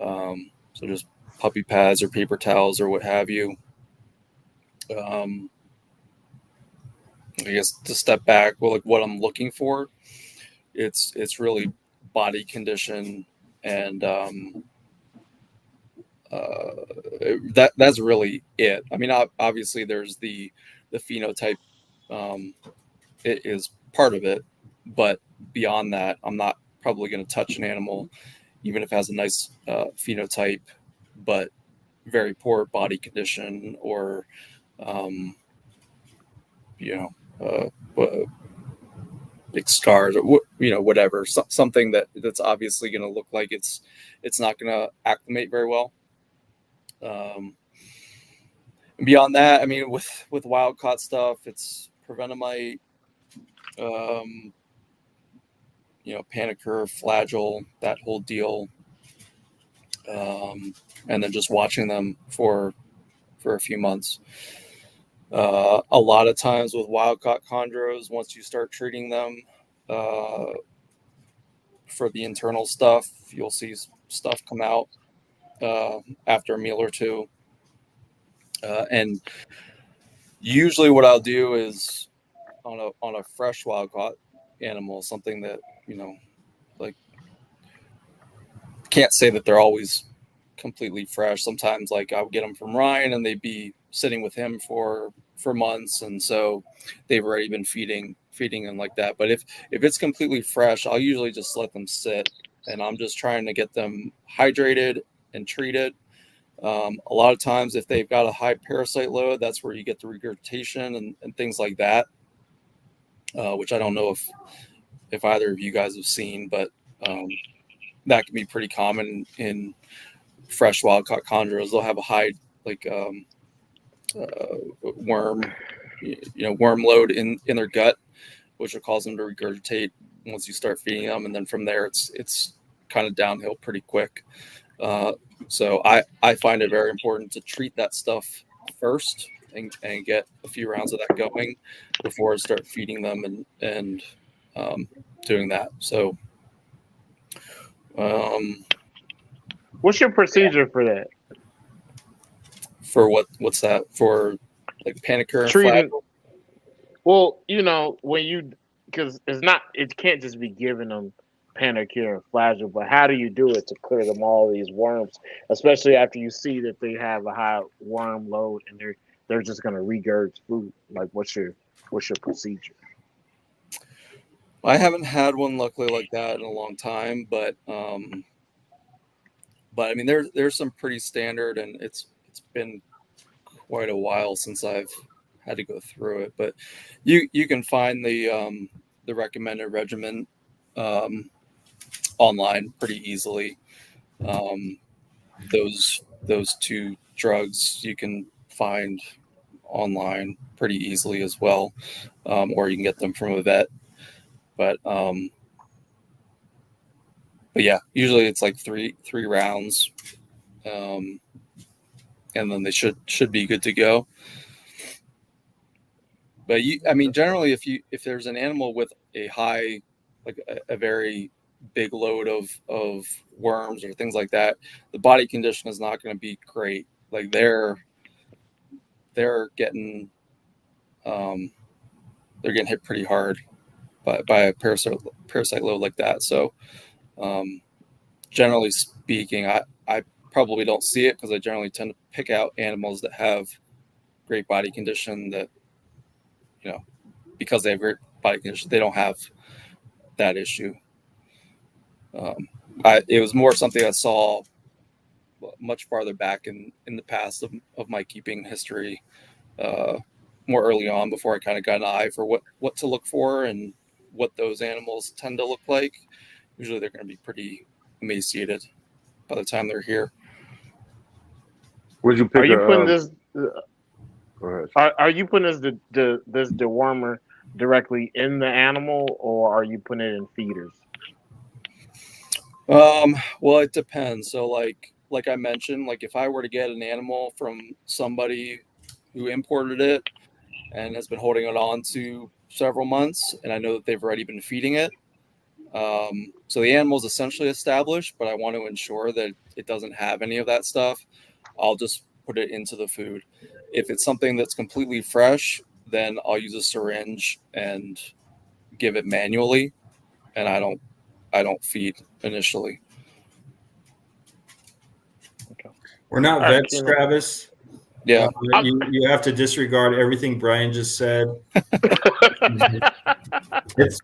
So just puppy pads or paper towels or what have you. Um, I guess to step back, well, like what I'm looking for, it's really body condition and that's really it. I mean, obviously there's the phenotype. It is part of it, but beyond that, I'm not probably going to touch an animal, even if it has a nice phenotype, but very poor body condition or, um, you know, big scars or whatever. Something that's obviously going to look like it's not going to acclimate very well. Um, Beyond that, I mean, with wild caught stuff, it's prevenamite, Panicure, Flagyl, that whole deal, and then just watching them for a few months. A lot of times with wild caught chondros, once you start treating them for the internal stuff, you'll see stuff come out after a meal or two. And usually what I'll do is on a fresh wild caught animal, something that, like, can't say that they're always completely fresh. Sometimes, like, I'll get them from Ryan and they'd be sitting with him for months, and so they've already been feeding and like that. But if it's completely fresh, I'll usually just let them sit, and I'm just trying to get them hydrated and treated. A lot of times, if they've got a high parasite load, that's where you get the regurgitation and things like that, which I don't know if either of you guys have seen, but that can be pretty common in fresh wild caught chondros. They'll have a high, like, worm load in their gut, which will cause them to regurgitate once you start feeding them, and then from there it's kind of downhill pretty quick. So I find it very important to treat that stuff first and get a few rounds of that going before I start feeding them and doing that. So What's your procedure for that? For what's that? For like Panicure and Treating. Flagyl? Well, because it can't just be giving them Panicure and Flagyl, but how do you do it to clear them all these worms, especially after you see that they have a high worm load and they're just going to regurgitate food? Like, what's your procedure? I haven't had one luckily like that in a long time, but I mean there's some pretty standard, and it's been quite a while since I've had to go through it, but you can find the recommended regimen online pretty easily. Those two drugs you can find online pretty easily as well, or you can get them from a vet. But yeah, usually it's like three rounds, and then they should be good to go. But I mean, generally, if there's an animal with a high, like a very big load of worms or things like that, the body condition is not going to be great. Like they're getting hit pretty hard by a parasite load like that. So generally speaking, I probably don't see it because I generally tend to pick out animals that have great body condition, that because they have great body condition, they don't have that issue. It was more something I saw much farther back in the past of my keeping history, more early on, before I kind of got an eye for what to look for and what those animals tend to look like. Usually they're going to be pretty emaciated by the time they're here. Would you pick? Are you putting this? Go ahead. Are you putting this dewormer directly in the animal, or are you putting it in feeders? Well, it depends. So like I mentioned, like if I were to get an animal from somebody who imported it and has been holding it on to several months, and I know that they've already been feeding it, so the animal is essentially established, but I want to ensure that it doesn't have any of that stuff, I'll just put it into the food. If it's something that's completely fresh, then I'll use a syringe and give it manually, and I don't feed initially. Okay. We're not vets, Travis. Yeah. You have to disregard everything Brian just said.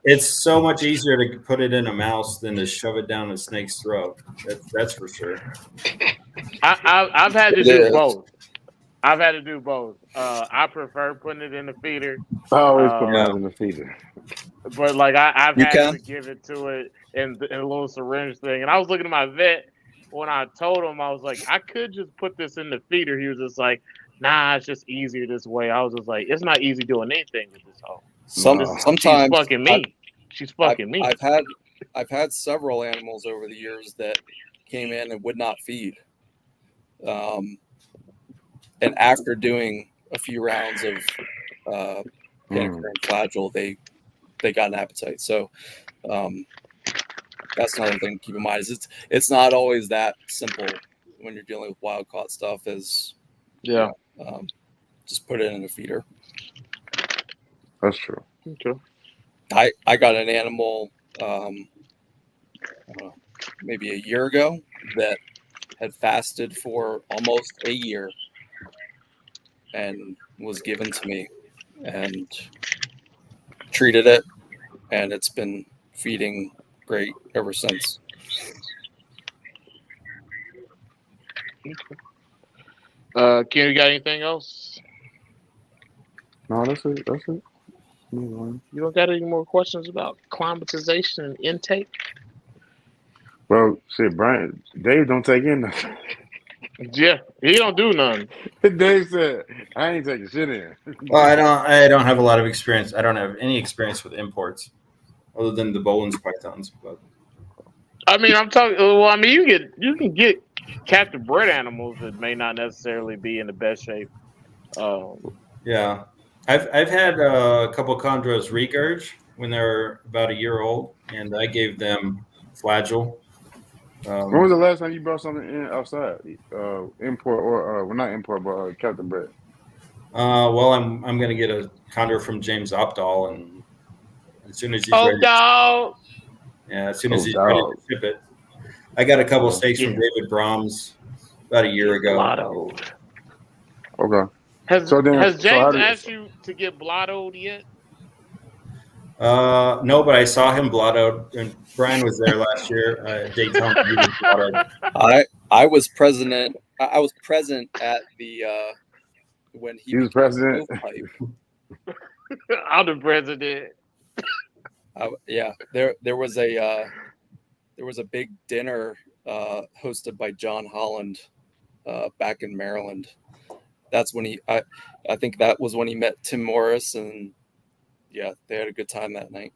It's so much easier to put it in a mouse than to shove it down a snake's throat. That's for sure. I've had to do both. I've had to do both. I prefer putting it in the feeder. I always put mine in the feeder. But like I've had to give it to it in a little syringe thing. And I was looking at my vet when I told him, I was like, I could just put this in the feeder. He was just like, nah, it's just easier this way. I was just like, it's not easy doing anything with this hoe. No. She's Sometimes fucking me. She's fucking me. I've had several animals over the years that came in and would not feed. And after doing a few rounds of Panacar and Flagell, they got an appetite. So that's another thing to keep in mind. Is it's not always that simple when you're dealing with wild caught stuff. Is just put it in a feeder. That's true. Okay. I got an animal maybe a year ago that had fasted for almost a year and was given to me and treated it, and it's been feeding great ever since. Ken, you got anything else? No, that's it. That's it. You don't got any more questions about acclimatization and intake? Well, shit, Brian, Dave don't take in nothing. Yeah, he don't do nothing. Dave said, I ain't taking shit in. Well, I don't have a lot of experience. I don't have any experience with imports other than the Bowen's pythons. But I mean, I'm talking. Well, I mean, you can get captive bred animals that may not necessarily be in the best shape. Yeah, I've had a couple of chondros regurge when they were about a year old, and I gave them Flagell. When was the last time you brought something in outside? Import or well, not import, but captive bred. Well, I'm going to get a chondro from James Opdahl, and as soon as he's ready, dog. as soon as he's ready to ship it, I got a couple steaks from David Brahms about a year ago. Blottoed. Okay. Has James asked you to get blottoed yet? No, but I saw him blottoed, and Brian was there last year at Daytona. He was blottoed. I was present. I was present at the when he was president. I'm the president. Yeah, there was a big dinner hosted by John Holland back in Maryland. That's when I think that was when he met Tim Morris, and yeah, they had a good time that night.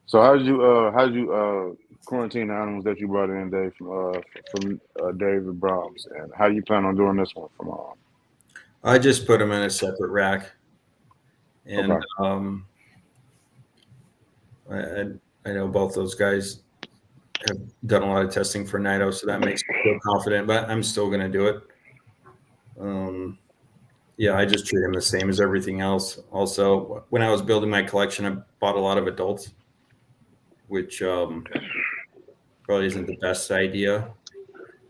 So how did you quarantine the animals that you brought in, Dave, from David Brahms, and how do you plan on doing this one from? I just put them in a separate rack, and I know both those guys have done a lot of testing for Nido, so that makes me feel confident. But I'm still going to do it. Yeah, I just treat them the same as everything else. Also, when I was building my collection, I bought a lot of adults, which probably isn't the best idea.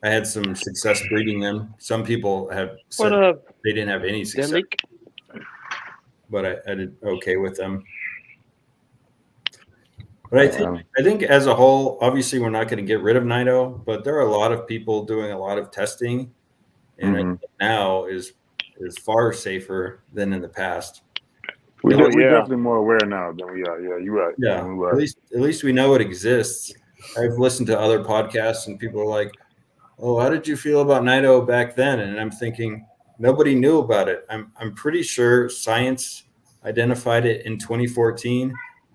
I had some success breeding them. Some people have said they didn't have any success, but I did okay with them. But I think as a whole, obviously we're not going to get rid of Nido, but there are a lot of people doing a lot of testing, and I think now is far safer than in the past. We're definitely more aware now than we are. Yeah, you're right. Yeah, at least we know it exists. I've listened to other podcasts, and people are like, "Oh, how did you feel about Nido back then?" And I'm thinking nobody knew about it. I'm pretty sure science identified it in 2014,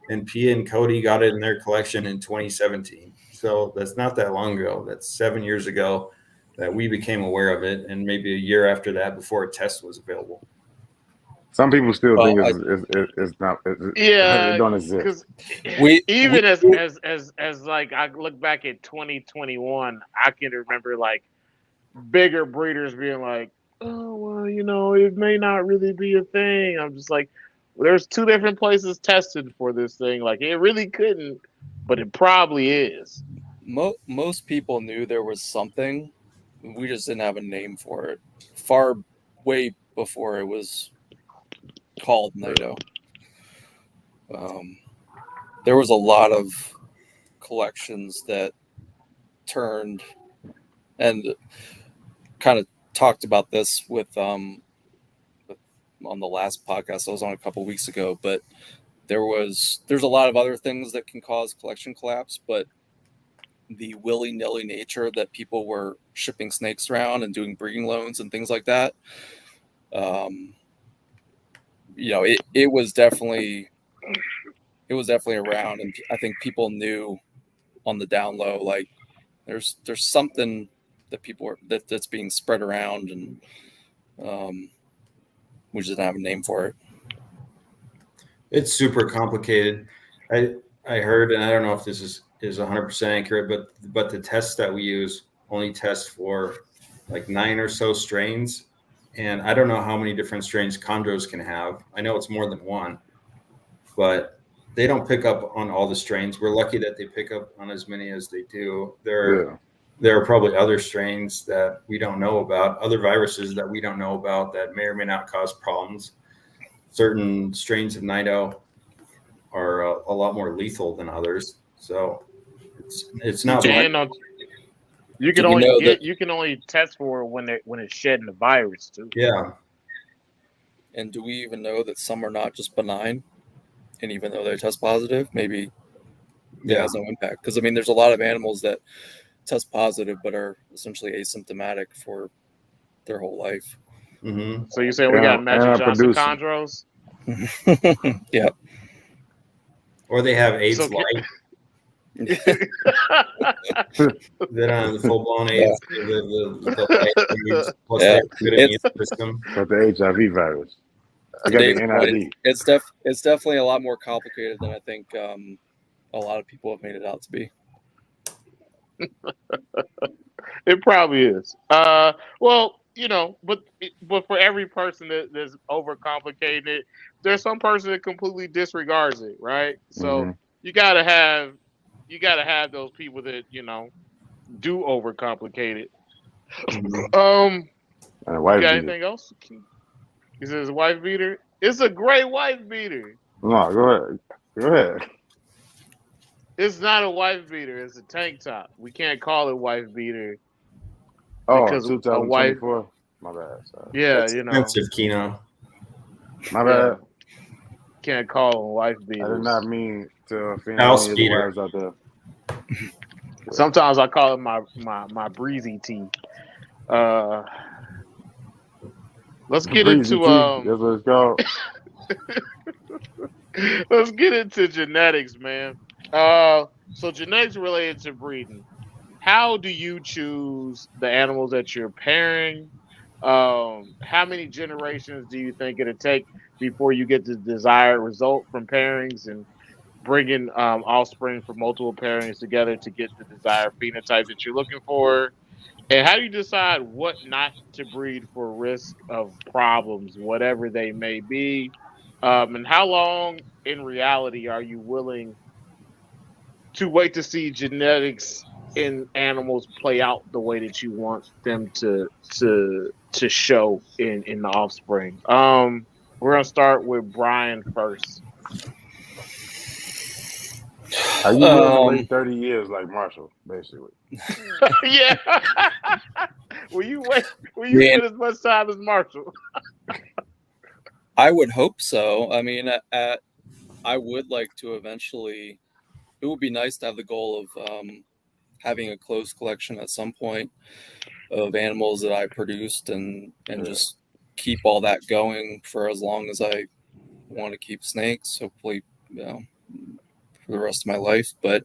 and Pia and Cody got it in their collection in 2017. So that's not that long ago. That's 7 years ago that we became aware of it, and maybe a year after that before a test was available. Some people still think it's not. It don't exist. Even as like I look back at 2021, I can remember like bigger breeders being like, "Oh well, it may not really be a thing." I'm just like, there's 2 different places tested for this thing. Like it really couldn't, but it probably is. Most people knew there was something. We just didn't have a name for it. Way before it was called Nido. There was a lot of collections that turned, and kind of talked about this with on the last podcast I was on a couple weeks ago, but there's a lot of other things that can cause collection collapse, but the willy-nilly nature that people were shipping snakes around and doing breeding loans and things like that. It was definitely around, and I think people knew on the down low, like there's something that that's being spread around, and we just didn't have a name for it. It's super complicated. I heard, and I don't know if this is 100% accurate, but the tests that we use only test for like 9 or so strains, and I don't know how many different strains chondros can have. I know it's more than one, but they don't pick up on all the strains. We're lucky that they pick up on as many as they do. There are probably other strains that we don't know about, other viruses that we don't know about that may or may not cause problems. Certain strains of Nido are a lot more lethal than others, so it's not. You can only test for it when it's shedding the virus too. Yeah. And do we even know that some are not just benign, and even though they test positive, maybe it has no impact? Because I mean, there's a lot of animals that test positive but are essentially asymptomatic for their whole life. Mm-hmm. So you say we got Magic Johnson chondros? Yeah. Or they have AIDS light. They're on the full blown AIDS. But the HIV virus. I got the NID. It's definitely a lot more complicated than I think a lot of people have made it out to be. It probably is. Well, but for every person that's overcomplicating it, there's some person that completely disregards it, right? So you gotta have those people that do overcomplicate it. And a wife got beater. anything else? Is it a wife beater? It's a great wife beater. No, go ahead. It's not a wife beater. It's a tank top. We can't call it wife beater. Oh, because 2024. My bad. Sorry. Yeah, That's expensive, Kino. My bad. Can't call them wife beaters. I did not mean to offend House any of the beater. wives out there. Sometimes I call it my breezy tea. Let's get into that's what it's called. Let's get into genetics, man. So genetics related to breeding. How do you choose the animals that you're pairing? How many generations do you think it'll take before you get the desired result from pairings and bringing offspring from multiple pairings together to get the desired phenotype that you're looking for? And how do you decide what not to breed for risk of problems, whatever they may be? And how long in reality are you willing to wait to see genetics in animals play out the way that you want them to show in the offspring? We're gonna start with Brian first. Are you willing to wait 30 years like Marshall, basically? Yeah. Will you spend as much time as Marshall? I would hope so. I mean, I would like to eventually. It would be nice to have the goal of having a close collection at some point of animals that I produced and just keep all that going for as long as I want to keep snakes. Hopefully, for the rest of my life. But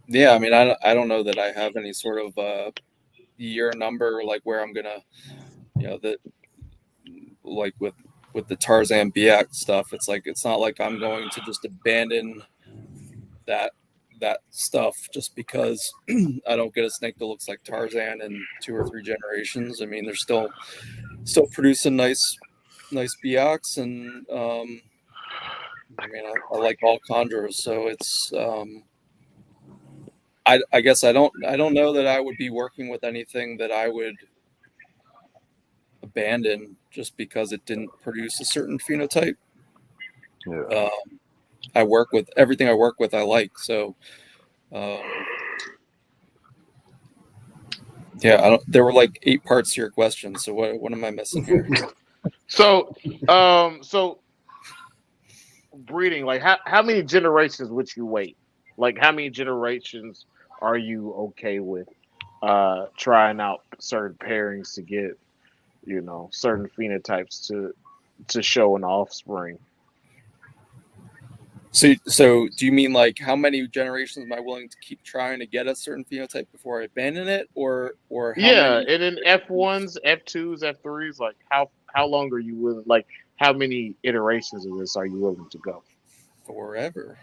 yeah, I mean, I don't know that I have any sort of year number like where I'm gonna, that like with the Tarzan BX stuff. It's not like I'm going to just abandon that stuff just because I don't get a snake that looks like Tarzan in 2 or 3 generations. I mean, they're still producing nice BX, and I mean, I like all chondros, so it's I guess I don't know that I would be working with anything that I would abandon just because it didn't produce a certain phenotype. Yeah. I work with everything I work with. I like, so yeah. There were like 8 parts to your question. So what am I missing here? So breeding, like how many generations would you wait? Like, how many generations are you okay with trying out certain pairings to get, certain phenotypes to show an offspring? So do you mean like how many generations am I willing to keep trying to get a certain phenotype before I abandon it, or how Yeah, many and then F1s, F2s, F3s, like how long are you willing? Like, how many iterations of this are you willing to go? forever?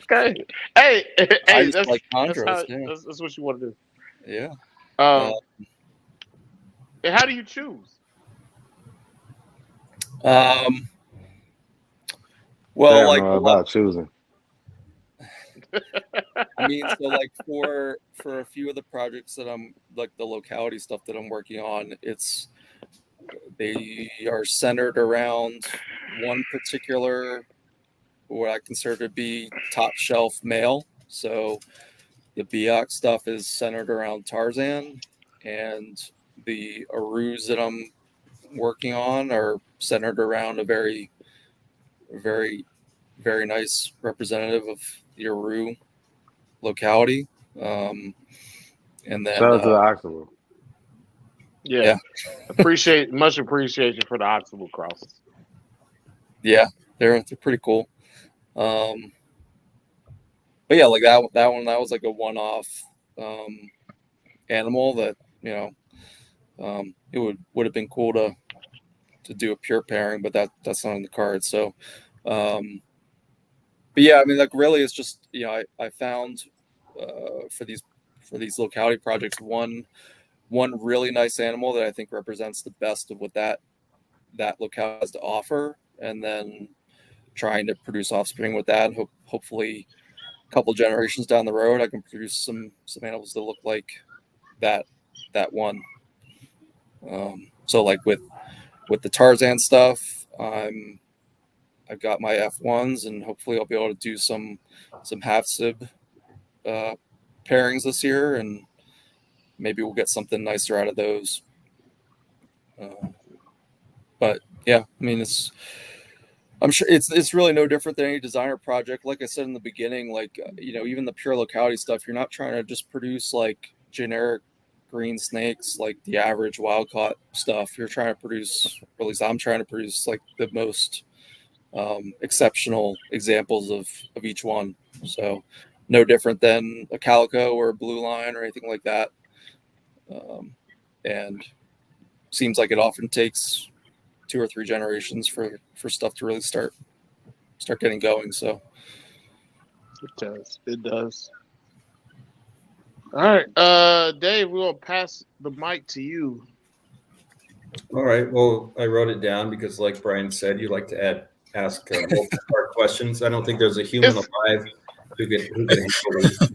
Okay. Hey, I hey, just like that's chondros. how Yeah, that's what you want to do. yeah. Uh, Um, and how do you choose? um. They Well, don't like know a lot. about choosing. I mean, so like for a few of the projects that I'm like the locality stuff that I'm working on, they are centered around one particular what I consider to be top shelf male. So the Biak stuff is centered around Tarzan, and the Arus that I'm working on are centered around a very, very, very nice representative of the Aru locality. Um, and Shout then, out to the Oxable. Yeah, yeah, much appreciation for the Oxable crosses. yeah, they're pretty cool. Um, but yeah, like that was like a one-off um, animal that you know it would have been cool to do a pure pairing, but that's not in the cards. So, but yeah, I mean, like really, it's just I found for these locality projects one really nice animal that I think represents the best of what that locale has to offer, and then trying to produce offspring with that. Hopefully, a couple generations down the road, I can produce some animals that look like that one. So like with the Tarzan stuff, I've got my F1s, and hopefully I'll be able to do some half sib uh, pairings this year, and maybe we'll get something nicer out of those. But yeah, I mean, I'm sure it's really no different than any designer project. Like I said in the beginning, like even the pure locality stuff, you're not trying to just produce like generic green snakes, like the average wild caught stuff. You're trying to produce, or at least I'm trying to produce, like the most exceptional examples of each one. So no different than a calico or a blue line or anything like that. And seems like it often takes 2 or 3 generations for stuff to really start getting going. So It does. It does. All right, Dave, we'll pass the mic to you. All right. Well, I wrote it down because, like Brian said, you like to ask multi-part questions. I don't think there's a human It's alive who could handle these.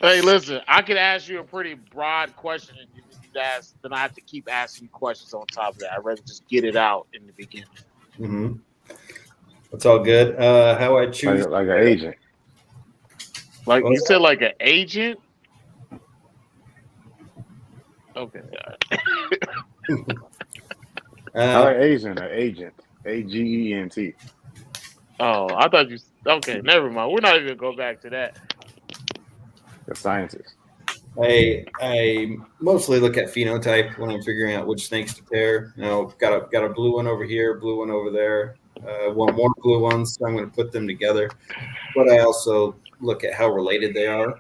Hey, listen, I could ask you a pretty broad question, and then I have to keep asking you questions on top of that. I'd rather just get it out in the beginning. Mm-hmm. That's all good. How I choose Like an agent. Like you said, like an agent. Okay. I like Asian, an agent. Agent. Oh, I thought you. Okay, never mind. We're not even gonna go back to that. The scientist. I mostly look at phenotype when I'm figuring out which snakes to pair. Got a blue one over here, blue one over there. One more blue ones, so I'm going to put them together. But I also look at how related they are,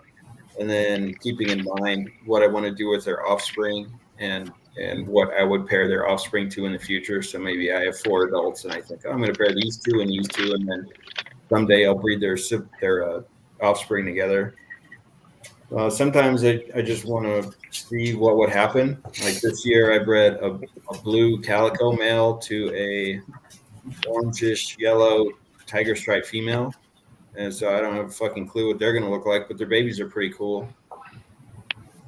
and then keeping in mind what I want to do with their offspring and what I would pair their offspring to in the future. So maybe I have 4 adults, and I think I'm going to pair these two, and then someday I'll breed their offspring together. Sometimes I just want to see what would happen. Like this year, I bred a blue calico male to a orangish yellow tiger stripe female, and so I don't have a fucking clue what they're gonna look like, but their babies are pretty cool.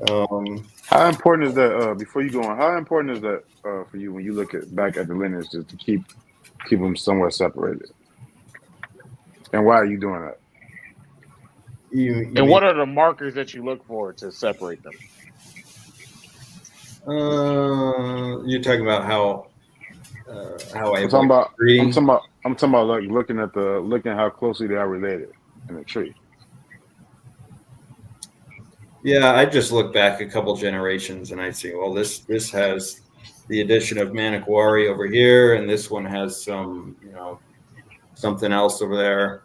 How important is that? Before you go on, how important is that for you when you look back at the lineage to keep them somewhat separated? And why are you doing that? You And mean what are the markers that you look for to separate them? you're talking about how I I'm talking avoid about. I'm breeding? talking about. I'm talking about like looking at how closely they are related. in a tree. Yeah, I just look back a couple generations and I see, well, this has the addition of Maniquari over here, and this one has some, something else over there,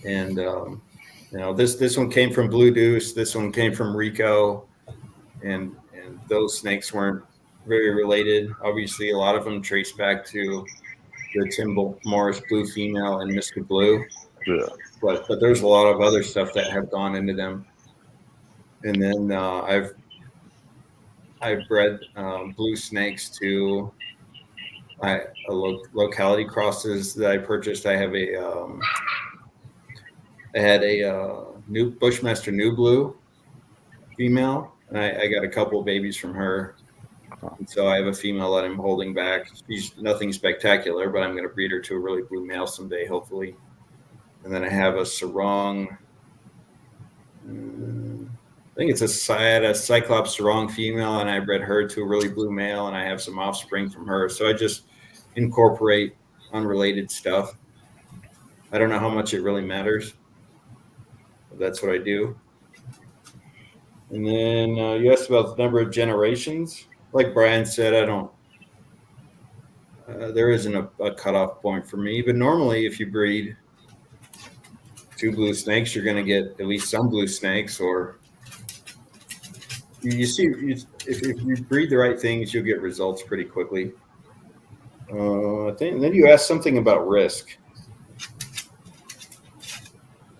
and this one came from Blue Deuce, this one came from Rico, and those snakes weren't very related. Obviously, a lot of them trace back to the Tim Morris Blue female and Mr. Blue, Yeah. but there's a lot of other stuff that have gone into them. And then I've bred blue snakes to locality crosses that I purchased. I have I had a new Bushmaster New Blue female, and I got a couple of babies from her. And so I have a female that I'm holding back. She's nothing spectacular, but I'm going to breed her to a really blue male someday, hopefully. And then I have a sarong. I think it's a Cyclops sarong female, and I bred her to a really blue male, and I have some offspring from her. So I just incorporate unrelated stuff. I don't know how much it really matters, but that's what I do. And then you asked about the number of generations. Like Brian said, I don't. There isn't a cutoff point for me, but normally if you breed 2 blue snakes, you're going to get at least some blue snakes, or you see, if you breed the right things, you'll get results pretty quickly. Then you asked something about risk.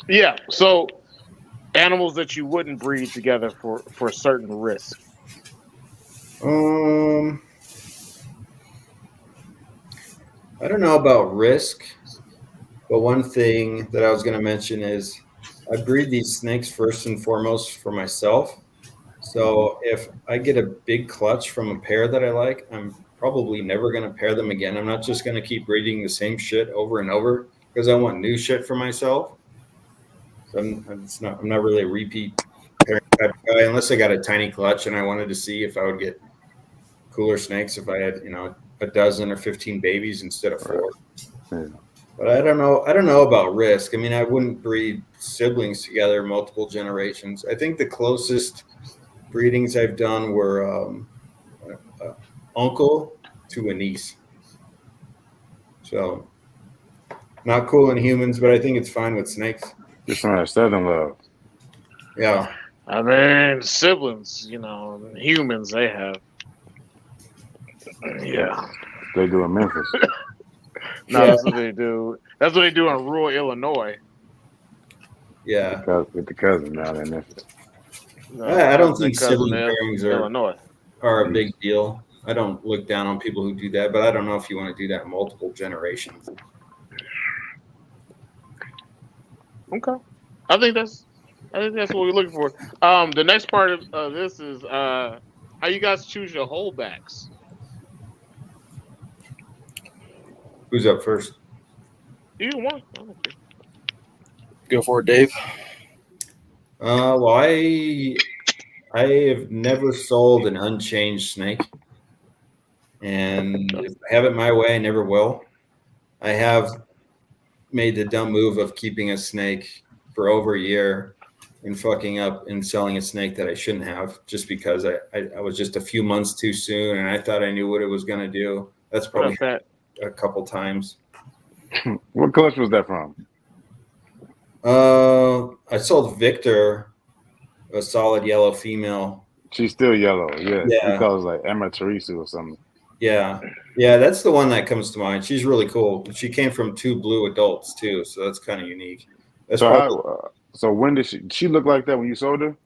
Yeah. So animals that you wouldn't breed together for certain risk. I don't know about risk, but one thing that I was going to mention is I breed these snakes first and foremost for myself. So if I get a big clutch from a pair that I like, I'm probably never going to pair them again. I'm not just going to keep breeding the same shit over and over because I want new shit for myself. So I'm not really a repeat pairing type of guy unless I got a tiny clutch and I wanted to see if I would get cooler snakes if I had, a dozen or 15 babies instead of 4. Yeah. But I don't know about risk. I mean, I wouldn't breed siblings together multiple generations. I think the closest breedings I've done were uncle to a niece. So not cool in humans, but I think it's fine with snakes. Just some of that Southern love. Yeah. I mean, siblings, humans, they have. Yeah. They do in Memphis. No, that's what they do. That's what they do in rural Illinois. Yeah. With the cousin down in Memphis. No, I don't think cousin sibling in pairings Illinois are a big deal. I don't look down on people who do that, but I don't know if you want to do that multiple generations. Okay. I think that's what we're looking for. The next part of this is how you guys choose your holdbacks. Who's up first? Either one. Go for it, Dave. Well, I have never sold an unchanged snake, and if I have it my way, I never will. I have made the dumb move of keeping a snake for over a year and fucking up and selling a snake that I shouldn't have just because I was just a few months too soon and I thought I knew what it was going to do. That's probably a couple times. What clutch was that from? I sold Victor a solid yellow female. She's still yellow. Yeah. Yeah. He calls like Amaterasu or something. Yeah. Yeah, that's the one that comes to mind. She's really cool. She came from 2 blue adults too, so that's kind of unique. That's so when did she look like that when you sold her?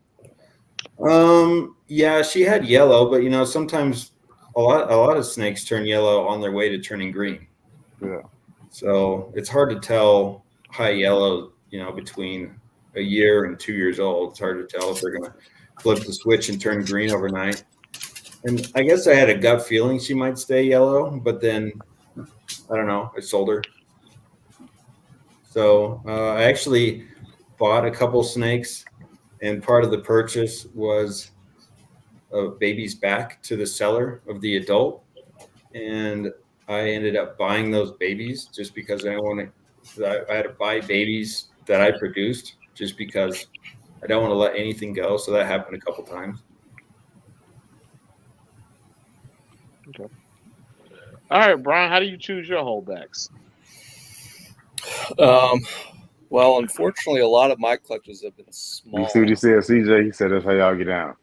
Yeah, she had yellow, but sometimes a lot of snakes turn yellow on their way to turning green. Yeah. So it's hard to tell high yellow, between a year and 2 years old. It's hard to tell if they're going to flip the switch and turn green overnight. And I guess I had a gut feeling she might stay yellow, but then I don't know. I sold her. So I actually bought a couple snakes, and part of the purchase was a baby's back to the seller of the adult. And I ended up buying those babies just because I had to buy babies that I produced, just because I don't want to let anything go. So that happened a couple times. Okay. All right, Brian, how do you choose your holdbacks? Well, unfortunately, a lot of my clutches have been small. You see what he said, CJ? He said that's how y'all get down.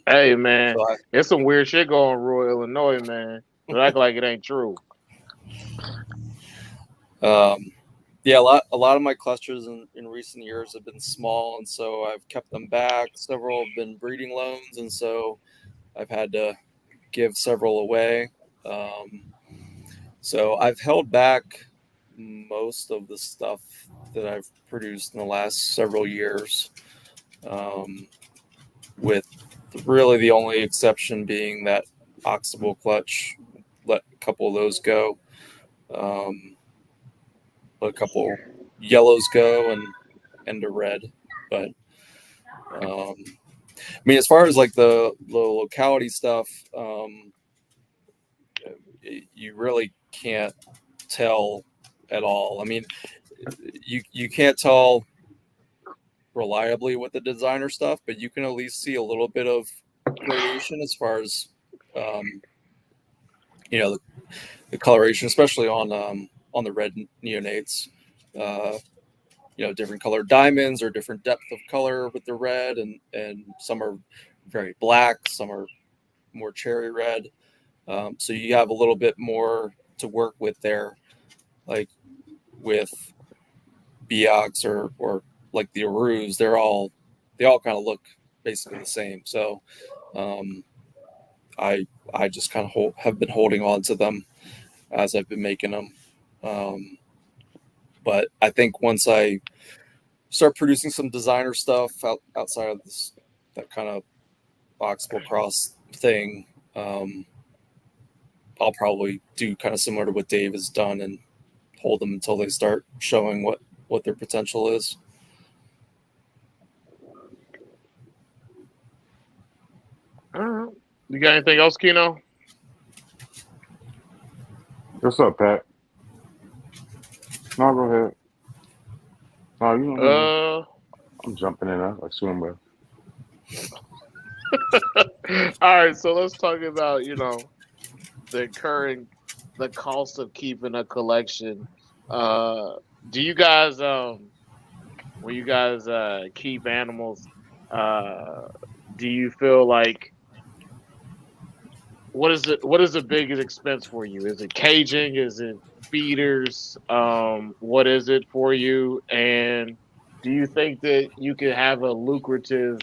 Hey, man, So there's some weird shit going on in rural Illinois, man. Don't act like it ain't true. yeah, a lot of my clusters in recent years have been small, and so I've kept them back. Several have been breeding loans, and so I've had to give several away. So I've held back most of the stuff that I've produced in the last several years, with really the only exception being that oxidable clutch. Let a couple of those go. Let a couple yellows go and a red. But I mean, as far as like the locality stuff, you really can't tell at all. I mean, you can't tell reliably with the designer stuff, but you can at least see a little bit of gradation as far as the coloration, especially on the red neonates. Different colored diamonds or different depth of color with the red, and some are very black, some are more cherry red. So you have a little bit more to work with there, like with Beox or like the Arus. They all kind of look basically the same. So I just kind of have been holding on to them as I've been making them. But I think once I start producing some designer stuff outside of that kind of oxbow cross thing, I'll probably do kind of similar to what Dave has done and hold them until they start showing what their potential is. All right. You got anything else, Keno? What's up, Pat? No, go ahead. No, I'm jumping in like swimwear. All right, so let's talk about the cost of keeping a collection. Do you guys when you guys keep animals, do you feel like what is the biggest expense for you? Is it caging? Is it feeders? What is it for you? And do you think that you could have a lucrative,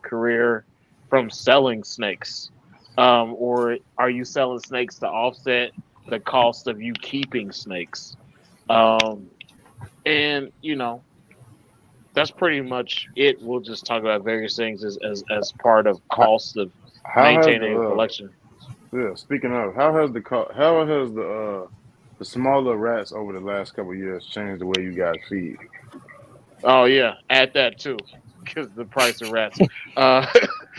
career from selling snakes? Or are you selling snakes to offset the cost of you keeping snakes? And that's pretty much it. We'll just talk about various things as part of How, cost of how has maintaining a the collection. yeah? Speaking of, how has the smaller rats over the last couple of years changed the way you guys feed? Oh yeah, add that too, because the price of rats. Uh,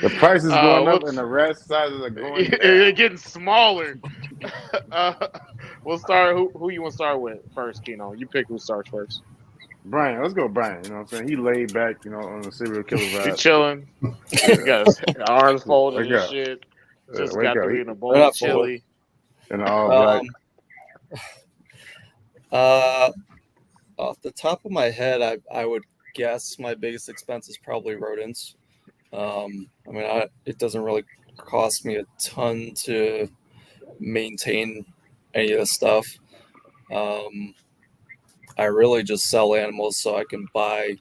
The price is going up and what's the rat sizes are going they're down. getting smaller. uh, we'll start. Who you want to start with first, Keno? You pick who starts first. Brian, let's go, Brian. You know what I'm saying? He laid back, on the serial killer He vibe. chilling. He Yeah, got his arms folded wake and up, shit. Just wake got up. through He eating a They're bowl of not full. chili. in the all black. Um, off the top of my head, I would guess my biggest expense is probably rodents. I mean, it doesn't really cost me a ton to maintain any of this stuff. I really just sell animals so I can buy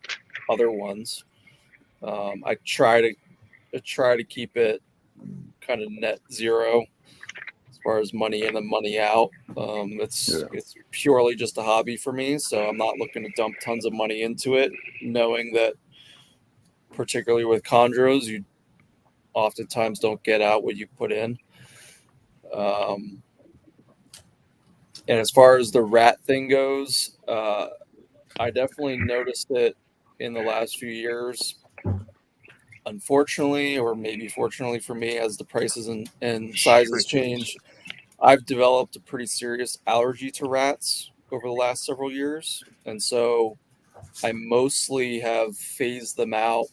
other ones. I try to keep it kind of net zero as far as money in and money out. It's Yeah, purely just a hobby for me, so I'm not looking to dump tons of money into it, knowing that particularly with chondros, you oftentimes don't get out what you put in. And as far as the rat thing goes, I definitely noticed it in the last few years. Unfortunately, or maybe fortunately for me, as the prices and sizes change, I've developed a pretty serious allergy to rats over the last several years, and so I mostly have phased them out.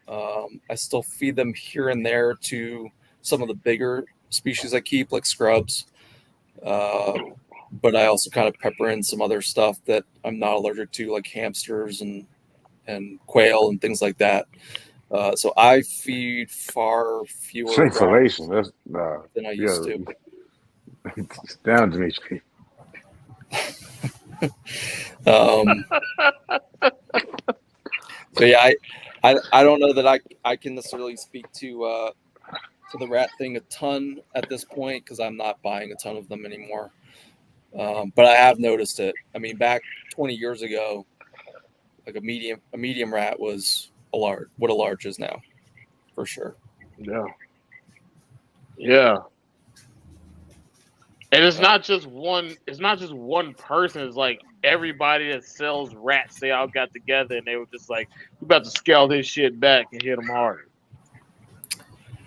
I still feed them here and there to some of the bigger species I keep, like scrubs. But I also kind of pepper in some other stuff that I'm not allergic to, like hamsters and quail and things like that. So I feed far fewer rats Insulation. That's than I yeah. used to. It's down to me. So yeah, I don't know that I can necessarily speak to the rat thing a ton at this point because I'm not buying a ton of them anymore. But I have noticed it. I mean, back 20 years ago, like a medium rat was a large, what a large is now, for sure. Yeah. Yeah. And it's not just one. It's not just one person. It's like everybody that sells rats. They all got together and they were just like, "We about to scale this shit back and hit them harder."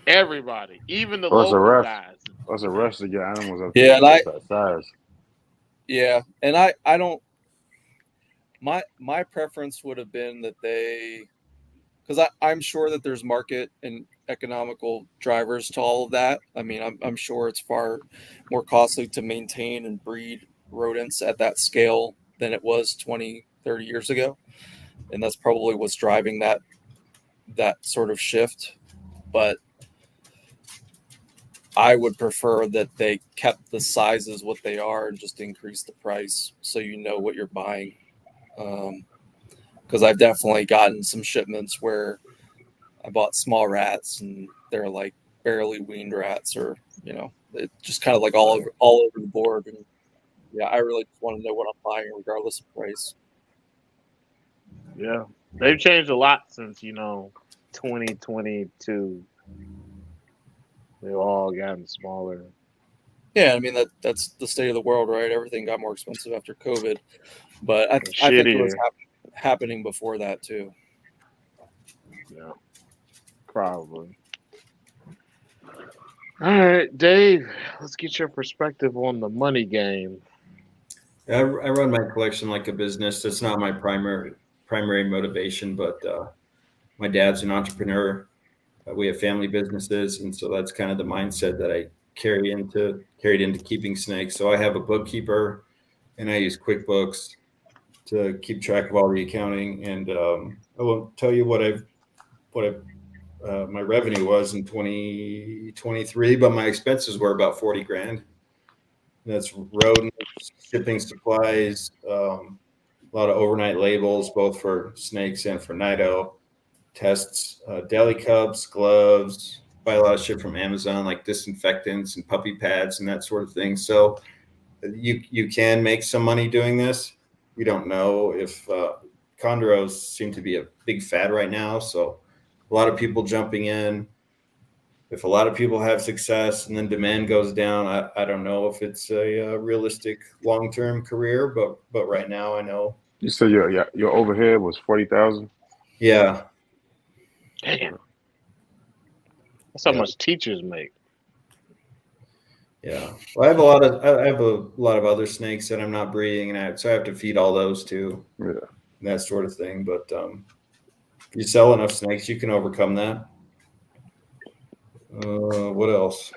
Everybody, even the Well, it's a local rush. guys. It's a rush to get animals up Yeah, to that size. and I don't. My preference would have been that they, because I'm sure that there's market and economical drivers to all of that. I mean, I'm sure it's far more costly to maintain and breed rodents at that scale than it was 20, 30 years ago. And that's probably what's driving that sort of shift. But I would prefer that they kept the sizes what they are and just increase the price so you know what you're buying. Because I've definitely gotten some shipments where I bought small rats and they're like barely weaned rats, or it just kind of like all over the board. And yeah, I really just want to know what I'm buying regardless of price. Yeah, they've changed a lot since 2022. They've all gotten smaller. Yeah, I mean that's the state of the world, right? Everything got more expensive after COVID, but I think it was Shittier. happening before that too. Yeah, probably. All right, Dave. Let's get your perspective on the money game. I run my collection like a business. That's not my primary motivation, but my dad's an entrepreneur. We have family businesses, and so that's kind of the mindset that I carried into keeping snakes. So I have a bookkeeper, and I use QuickBooks to keep track of all the accounting. And I won't tell you what my revenue was in 2023, but my expenses were about 40 grand. That's rodents, shipping supplies, a lot of overnight labels, both for snakes and for Nido, tests, deli cups, gloves, buy a lot of shit from Amazon, like disinfectants and puppy pads and that sort of thing. So you can make some money doing this. We don't know if chondros seem to be a big fad right now. So a lot of people jumping in. If a lot of people have success and then demand goes down, I don't know if it's a realistic long-term career, but right now I know. You said your overhead was 40,000. Yeah. Damn, that's how Yeah. much teachers make. Yeah. Well, I have a lot of other snakes that I'm not breeding, and so I have to feed all those too. Yeah. That sort of thing. But if you sell enough snakes, you can overcome that. What else?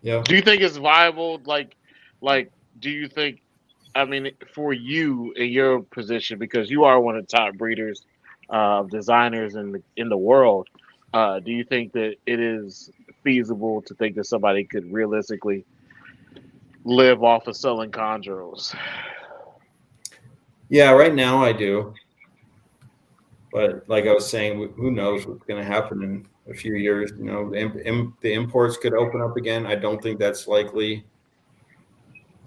Yeah. Do you think it's viable? Do you think? I mean, for you in your position, because you are one of the top breeders of designers in the world, do you think that it is feasible to think that somebody could realistically live off of selling chondros? Yeah, right now I do. But like I was saying, who knows what's going to happen in a few years? The imports could open up again. I don't think that's likely.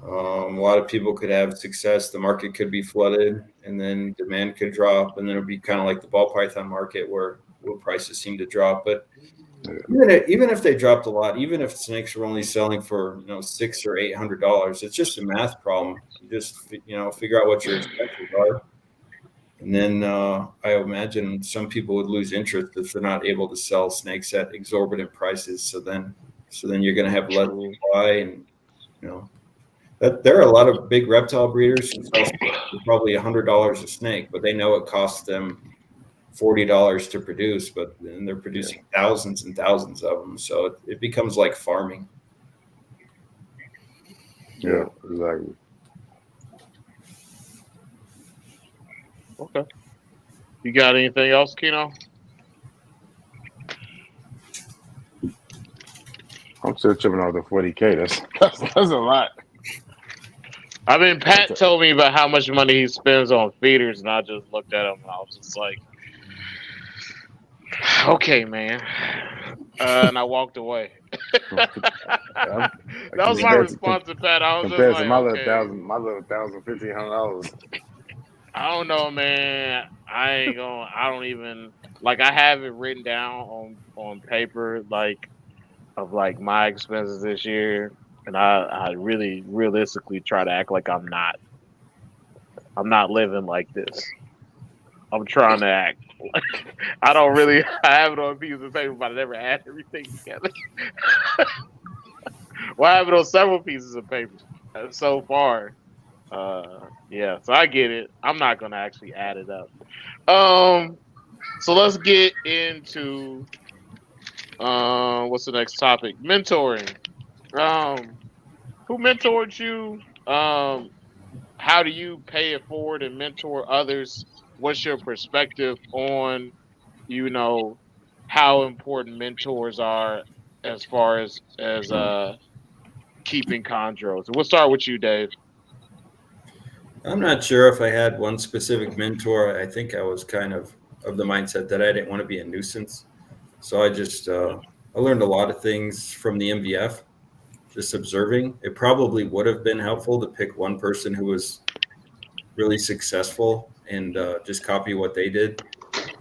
A lot of people could have success. The market could be flooded, and then demand could drop, and then it'd be kind of like the ball python market where prices seem to drop. But even if they dropped a lot, even if snakes were only selling for $600 or $800, it's just a math problem. You just figure out what your expenses are, and then I imagine some people would lose interest if they're not able to sell snakes at exorbitant prices. So then you're going to have less supply, and You know, there are a lot of big reptile breeders who sell snakes for probably $100 a snake, but they know it costs them $40 to produce, but then they're producing thousands and thousands of them. So it becomes like farming. Yeah, exactly. Okay. You got anything else, Keno? I'm still tripping off the 40K. That's a lot. I mean, Pat told me about how much money he spends on feeders, and I just looked at him and I was just like, okay, man. And I walked away. That was my response to Pat. I was just Compared to like, my little okay. $1,000, $1,500. I don't know, man. I don't even like. I have it written down on paper, like of like my expenses this year, and I really realistically try to act like I'm not living like this. I'm trying to act. I don't really. I have it on a piece of paper, but I never add everything together. Well, I have it on several pieces of paper so far. Yeah, so I get it. I'm not gonna actually add it up. So let's get into what's the next topic? Mentoring. Who mentored you? How do you pay it forward and mentor others? What's your perspective on, you know, how important mentors are as far as keeping chondros? We'll start with you, Dave. I'm not sure if I had one specific mentor. I think I was kind of the mindset that I didn't want to be a nuisance. So I just I learned a lot of things from the MVF, just observing. It probably would have been helpful to pick one person who was really successful and just copy what they did.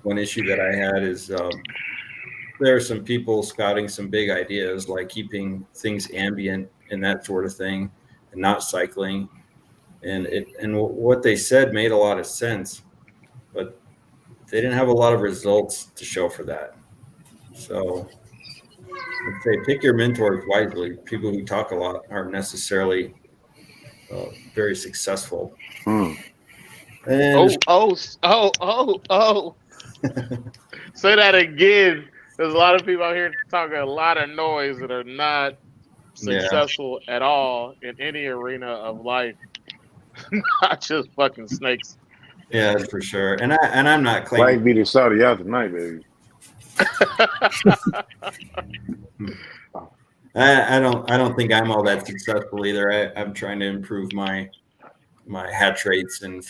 One issue that I had is there are some people spouting some big ideas like keeping things ambient and that sort of thing and not cycling. And what they said made a lot of sense, but they didn't have a lot of results to show for that. So I'd say pick your mentors wisely. People who talk a lot aren't necessarily very successful. Hmm. And Oh. Say that again. There's a lot of people out here talking a lot of noise that are not yeah, successful at all in any arena of life, not just fucking snakes. yeah, that's for sure. And I'm not claiming. White beat the Saudi out tonight, baby. I don't think I'm all that successful either. I'm trying to improve my hatch rates and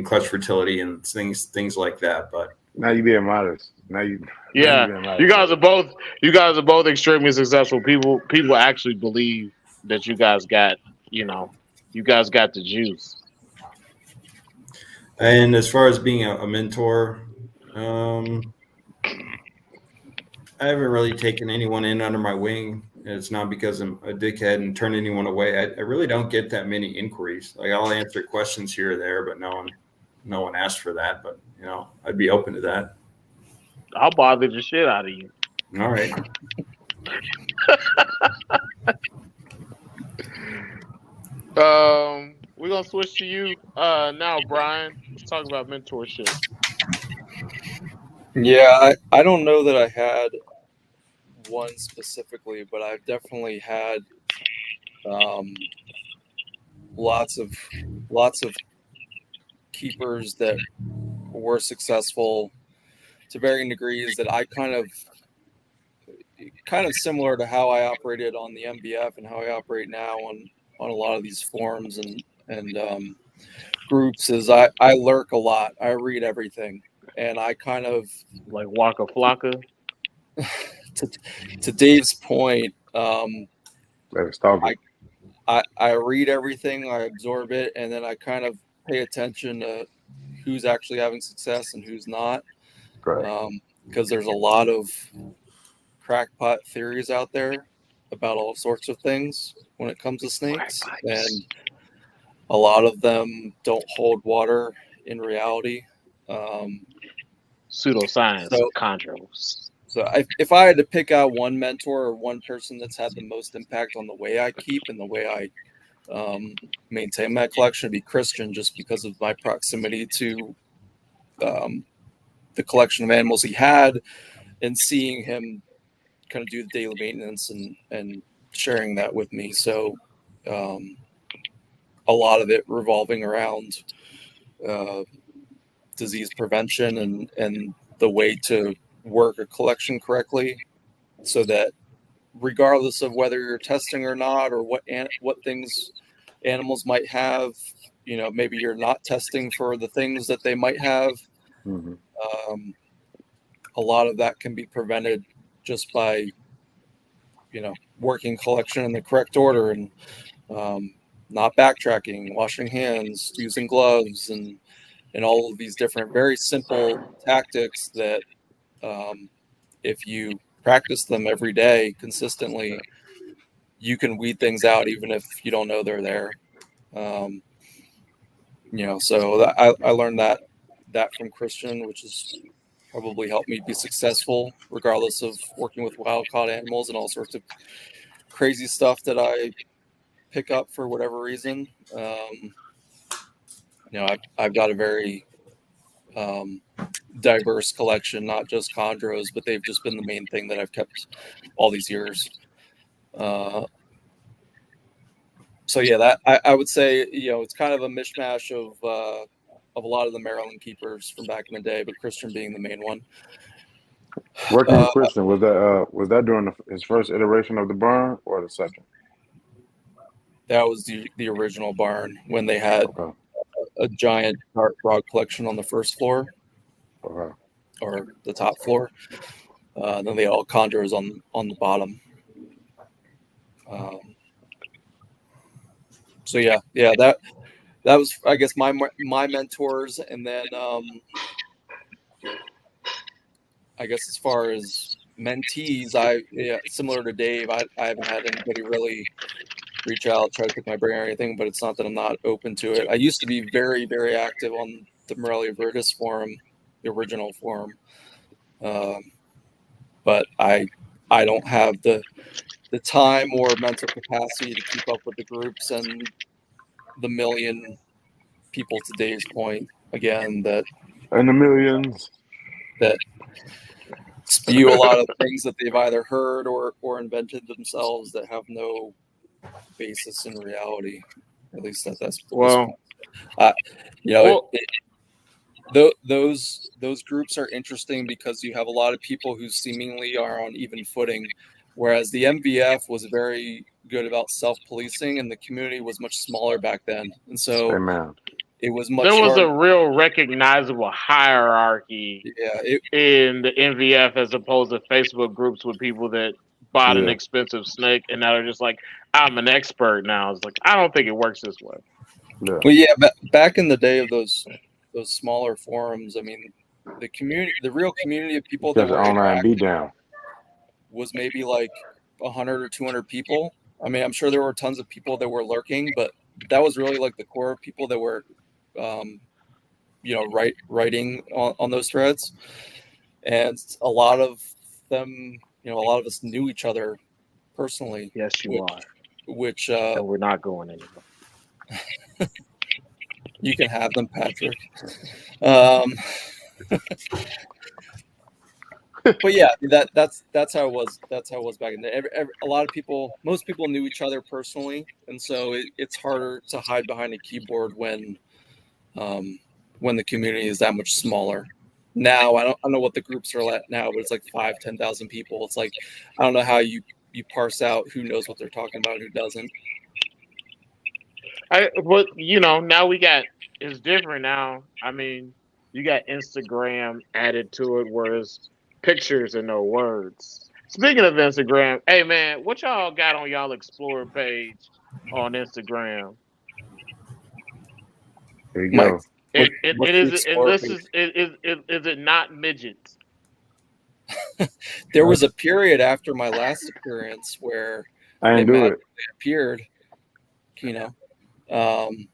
clutch fertility and things like that. But Now you being modest. Now you Yeah, being you modest. guys are both extremely successful. People actually believe that you guys got the juice. and as far as being a mentor, I haven't really taken anyone in under my wing. It's not because I'm a dickhead and turn anyone away. I really don't get that many inquiries. Like I'll answer questions here or there, but no one asked for that. But I'd be open to that. I'll bother the shit out of you. All right. We're gonna switch to you now, Brian. Let's talk about mentorship. Yeah, I don't know that I had one specifically, but I've definitely had lots of keepers that were successful to varying degrees that I kind of similar to how I operated on the MBF and how I operate now on a lot of these forums and groups is I lurk a lot. I read everything, and I kind of Like Waka Flocka. to Dave's point. I read everything, I absorb it, and then I kind of pay attention to who's actually having success and who's not. Because there's a lot of crackpot theories out there about all sorts of things when it comes to snakes, and a lot of them don't hold water in reality. Pseudoscience So chondros. So if I had to pick out one mentor or one person that's had the most impact on the way I keep and the way I maintain my collection, it'd be Christian, just because of my proximity to the collection of animals he had, and seeing him kind of do the daily maintenance and sharing that with me. So a lot of it revolving around disease prevention and the way to work a collection correctly, so that regardless of whether you're testing or not, or what things animals might have, maybe you're not testing for the things that they might have. Mm-hmm. A lot of that can be prevented just by working collection in the correct order, and not backtracking, washing hands, using gloves, and all of these different very simple tactics that if you practice them every day consistently, you can weed things out even if you don't know they're there. So I learned that from Christian, which has probably helped me be successful regardless of working with wild caught animals and all sorts of crazy stuff that I pick up for whatever reason. I've got a very diverse collection, not just chondros, but they've just been the main thing that I've kept all these years. So yeah, that I would say it's kind of a mishmash of a lot of the Maryland keepers from back in the day, but Christian being the main one. Working with Christian, was that during his first iteration of the barn or the second? That was the original barn when they had Okay. a giant dark frog collection on the first floor, Okay. or the top floor. Then they had all chondros on the bottom. So yeah, that was, I guess, my mentors. And then I guess as far as mentees, similar to Dave, I haven't had anybody really reach out, try to pick my brain or anything, but it's not that I'm not open to it. I used to be very, very active on the Morelia Virtus forum, the original forum. But I don't have the time or mental capacity to keep up with the groups and the million people, to Dave's point again, that And the millions. spew a lot of things that they've either heard or invented themselves that have no basis in reality. At least that's this Well, point. well, Those groups are interesting because you have a lot of people who seemingly are on even footing, whereas the MVF was very good about self-policing, and the community was much smaller back then, and so Amen. it was there much was harder. a real recognizable hierarchy Yeah, in the MVF as opposed to Facebook groups with people that bought an Yeah. expensive snake and now they're just like, I'm an expert now. It's like, I don't think it works this way. Yeah. well, yeah. Back in the day of those smaller forums, I mean, the real community of people that Just an were online interactive beatdown. was maybe like 100 or 200 people. I mean, I'm sure there were tons of people that were lurking, but that was really like the core of people that were, writing on those threads. And a lot of them, a lot of us knew each other personally, Yes, you are. which And we're not going anywhere. you can have them, Patrick. Um, but yeah, that's how it was. That's how it was back in the day. A lot of people, most people knew each other personally, and so it's harder to hide behind a keyboard when the community is that much smaller. Now I don't know what the groups are at now, but it's like 5,000-10,000 people. It's like I don't know how you parse out who knows what they're talking about and who doesn't. But now it's different now. I mean, you got Instagram added to it, whereas pictures and no words. Speaking of Instagram, hey man, what y'all got on y'all Explorer page on Instagram? There you Mike, go. what's It the is it, Explorer this page? is it not midgets? There was a period after my last appearance where I it ain't do magically it. appeared, you know. Um,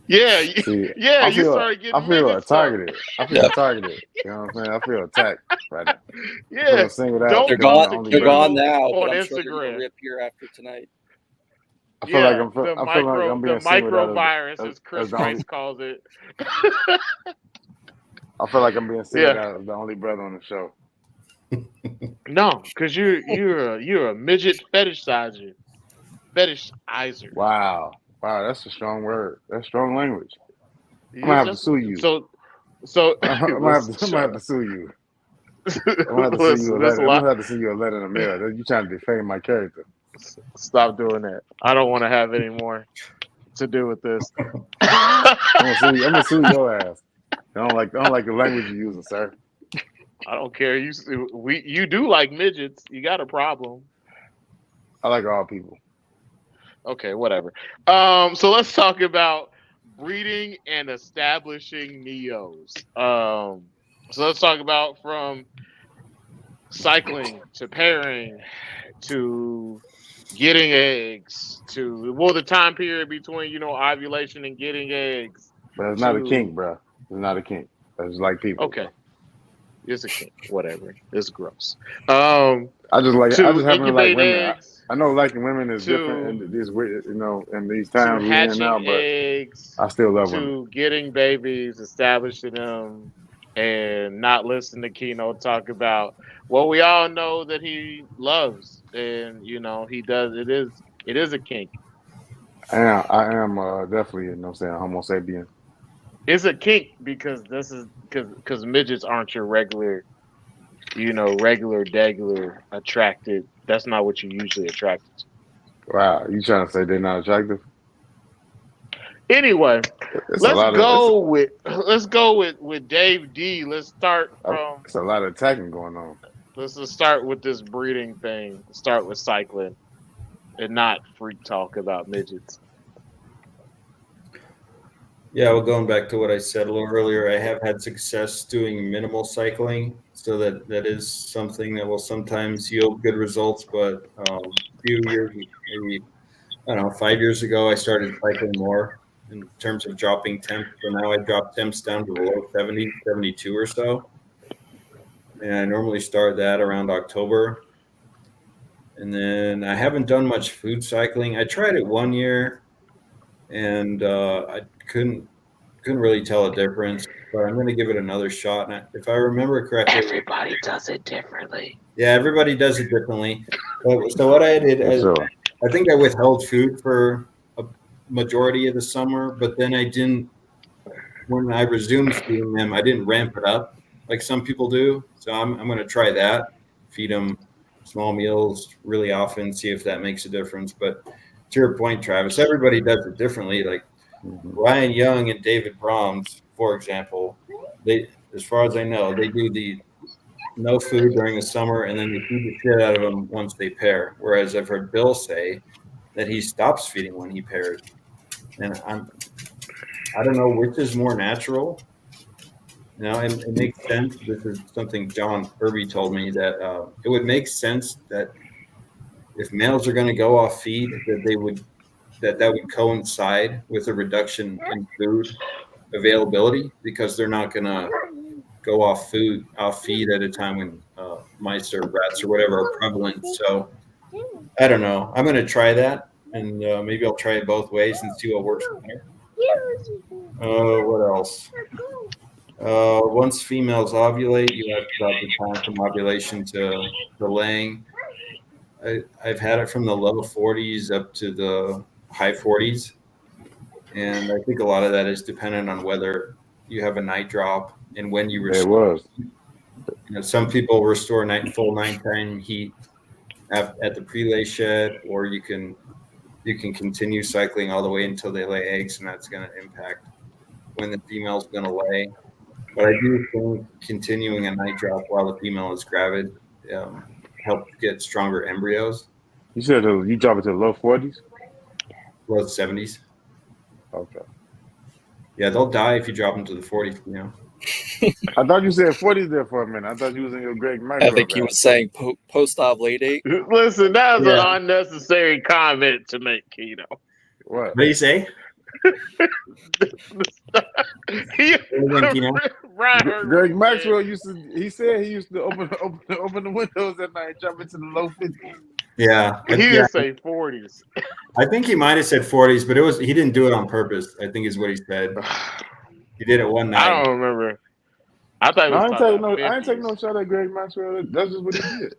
Yeah, See, yeah, you started I getting feel midget stuff. targeted. I feel targeted. You know what I'm saying? I feel attacked right now. I Yeah, feel singled out don't They're because I'm talk the gone. to only They're brother. gone Kino now, on but I'm sure they're gonna Instagram. reappear after tonight. I feel like Yeah, the I feel like I'm the being singled out microvirus, as as Chris the only. Price calls it. I feel like I'm being singled Yeah, out as the only brother on the show. no, because you're a midget fetishizer. Wow, wow, that's a strong word. That's strong language. I'm gonna It's have to just sue you. so. I'm Listen, gonna shut have up. to sue you. I'm gonna have to send you a Listen, there's a letter. I'm lot. gonna have to send you a letter in the mail. You trying to defame my character? Stop doing that. I don't want to have any more to do with this. I'm gonna sue you. I'm gonna sue your ass. I don't like the language you're using, sir. I don't care. You do like midgets. You got a problem. I like all people. Okay, whatever. So let's talk about breeding and establishing neos. So let's talk about from cycling to pairing to getting eggs to the time period between ovulation and getting eggs But it's not a to kink, bro. It's not a kink. It's like people. okay, it's a kink, whatever. It's gross. Um, I to just happen to like incubate women. eggs I know liking women is different to in these weird, in these to times we in now, hatching but eggs, I still love women. to getting babies, establishing them, and not listen to Keno talk about what we all know that he loves, and he does. It is a kink. I am definitely, you know what I'm saying, Homo sapien. It's a kink because this is because midgets aren't your regular, regular degular attracted. That's not what you usually attracted to. Wow, you trying to say they're not attractive? Anyway, It's a lot of let's go with Dave D. it's a lot of attacking going on. Let's just start with this breeding thing. Start with cycling and not freak talk about midgets. Yeah, well, going back to what I said a little earlier, I have had success doing minimal cycling, so that is something that will sometimes yield good results. But a few years, maybe I don't know, 5 years ago, I started cycling more in terms of dropping temps. So now I drop temps down to the low 70s, 72 or so. And I normally start that around October. And then I haven't done much food cycling. I tried it 1 year, and I couldn't really tell a difference. But I'm going to give it another shot. And if I remember correctly, Everybody does it differently. yeah, everybody does it differently. So what I did, For sure. I think I withheld food for a majority of the summer, but then I didn't. When I resumed feeding them, I didn't ramp it up like some people do. So I'm going to try that. Feed them small meals really often, see if that makes a difference. But to your point, Travis, everybody does it differently. Like Ryan Young and David Brahms, for example, as far as I know, they do the no food during the summer, and then they feed the shit out of them once they pair. Whereas I've heard Bill say that he stops feeding when he pairs, and I don't know which is more natural. It makes sense. This is something John Irby told me that it would make sense that if males are going to go off feed, that would coincide with a reduction in food availability because they're not going to go off feed at a time when mice or rats or whatever are prevalent. So I don't know. I'm going to try that, and maybe I'll try it both ways and see what works better. What else? Once females ovulate, you asked about the time from ovulation to laying. I've had it from the low 40s up to the high 40s, and I think a lot of that is dependent on whether you have a night drop and when you It restore. was. Some people restore full nighttime heat at the prelay shed, or you can continue cycling all the way until they lay eggs, and that's going to impact when the female's going to lay. But I do think continuing a night drop while the female is gravid helps get stronger embryos. You said you drop it to the low 40s. Low 70s. Okay. Yeah, they'll die if you drop them to the 40s. I thought you said 40s there for a minute. I thought you was in your Greg I think he micro. was saying post-ovulate. Listen, that was Yeah. an unnecessary comment to make, Keno. What? What do you say? Brian heard what Greg he Maxwell said. he said he used to open the windows at night, jump into the low 50s. Yeah, He didn't say 40s. I think he might have said 40s, but he didn't do it on purpose. I think is what he said. He did it one night. I don't remember. I thought he was talking about 50s. I ain't taking no shot at Greg Maxwell. That's just what he did.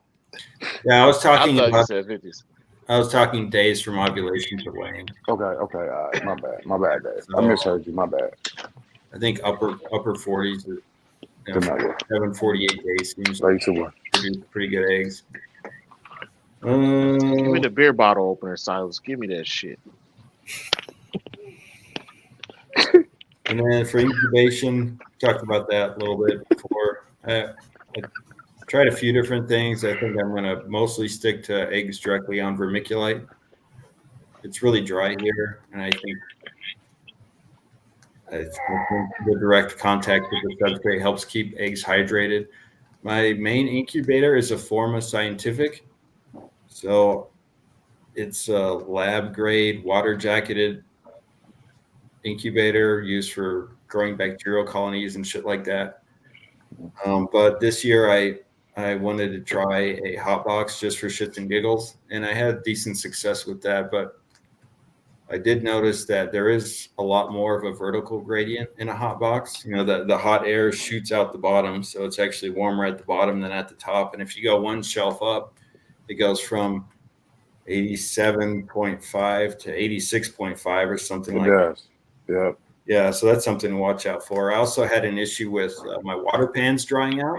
Yeah, I was talking I thought about. you said 50s. I was talking days from ovulation to weighing. Okay, all right, my bad, Dave. So, I misheard you. My bad. I think upper 40s, 748 days seems like pretty good eggs. Give me the beer bottle opener, Silas. Give me that shit. And then for incubation, talked about that a little bit before. I tried a few different things. I think I'm going to mostly stick to eggs directly on vermiculite. It's really dry here, and I think the direct contact with the substrate helps keep eggs hydrated. My main incubator is a Forma Scientific. So it's a lab grade water jacketed incubator used for growing bacterial colonies and shit like that. But this year I wanted to try a hot box just for shits and giggles, and I had decent success with that. But I did notice that there is a lot more of a vertical gradient in a hot box. You know, the hot air shoots out the bottom, so it's actually warmer at the bottom than at the top. And if you go one shelf up, it goes from 87.5 to 86.5 or something like that. Yeah. Yeah, so that's something to watch out for. I also had an issue with my water pans drying out.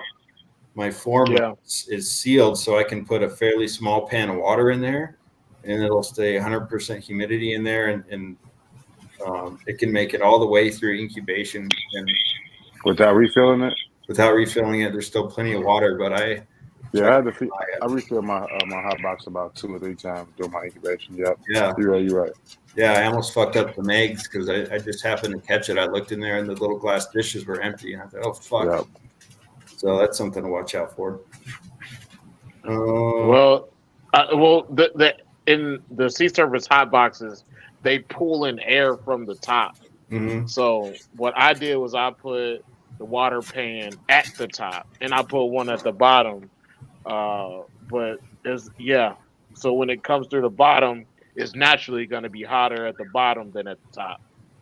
My Forma is sealed, so I can put a fairly small pan of water in there, and it'll stay 100% humidity in there, and it can make it all the way through incubation. And without refilling it? Without refilling it, there's still plenty of water, but I refill my hot box about 2 or 3 times during my incubation. Yep. Yeah. You're right. Yeah, I almost fucked up some eggs because I just happened to catch it. I looked in there and the little glass dishes were empty, and I thought, oh fuck. Yep. So that's something to watch out for. In the sea surface hot boxes, they pull in air from the top. Mm-hmm. So what I did was I put the water pan at the top, and I put one at the bottom. So when it comes through the bottom, it's naturally going to be hotter at the bottom than at the top.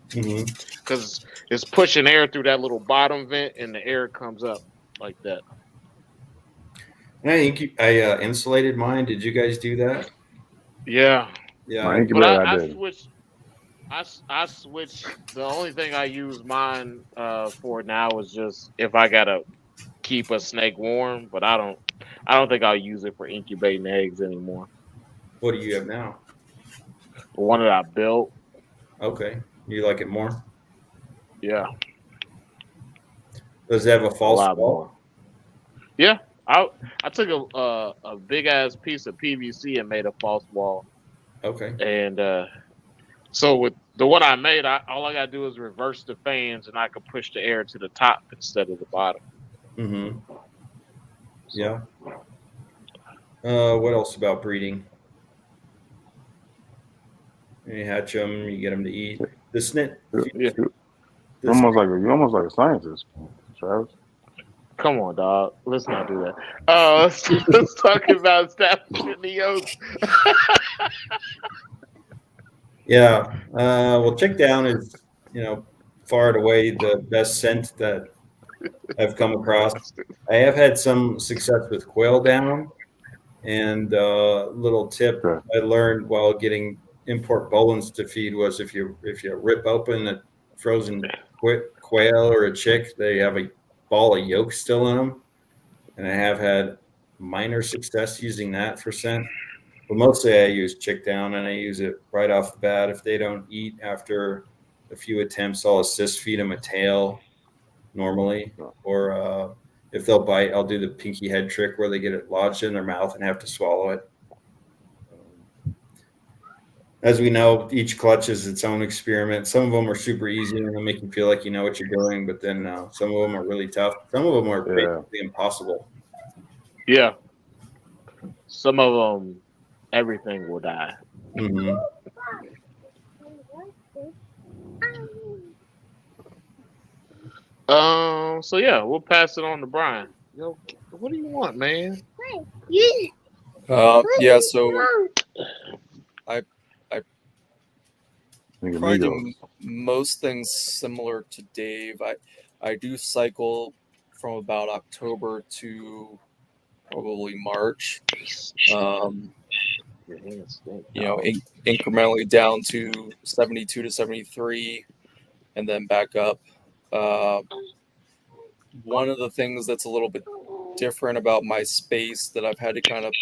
Because it's pushing air through that little bottom vent, and the air comes up like that. And I think I insulated mine. Did you guys do that? Yeah. But I switched. I switched. The only thing I use mine for now is just if I gotta keep a snake warm, but I don't think I'll use it for incubating eggs anymore. What do you have now? The one that I built. Okay. You like it more? Yeah. Does it have a false wall? More. Yeah. I took a big ass piece of PVC and made a false wall. Okay. And so with the one I made, all I gotta do is reverse the fans, and I can push the air to the top instead of the bottom. Mm-hmm. Yeah. What else about breeding? You hatch them, you get them to eat. The snit. You're almost like a scientist, Travis. Come on, dog. Let's not do that. Let's talk about establishing the yolks. Yeah. Well, chick down is, far and away the best scent that I've come across. I have had some success with quail down, and little tip I learned while getting import bolins to feed was if you rip open a frozen quail or a chick, they have a ball of yolk still in them, and I have had minor success using that for scent. But mostly I use chick down, and I use it right off the bat. If they don't eat after a few attempts, I'll assist feed them a tail normally, or if they'll bite, I'll do the pinky head trick where they get it lodged in their mouth and have to swallow it. As we know, each clutch is its own experiment. Some of them are super easy and they'll make you feel like you know what you're doing, but then some of them are really tough. Some of them are basically impossible. Yeah. Some of them, everything will die. Mm-hmm. So yeah, we'll pass it on to Brian. Yo, what do you want, man? Yeah, so I Nigga, probably Migos. do most things similar to Dave. I do cycle from about October to probably March. Incrementally down to 72 to 73, and then back up. One of the things that's a little bit different about my space that I've had to kind of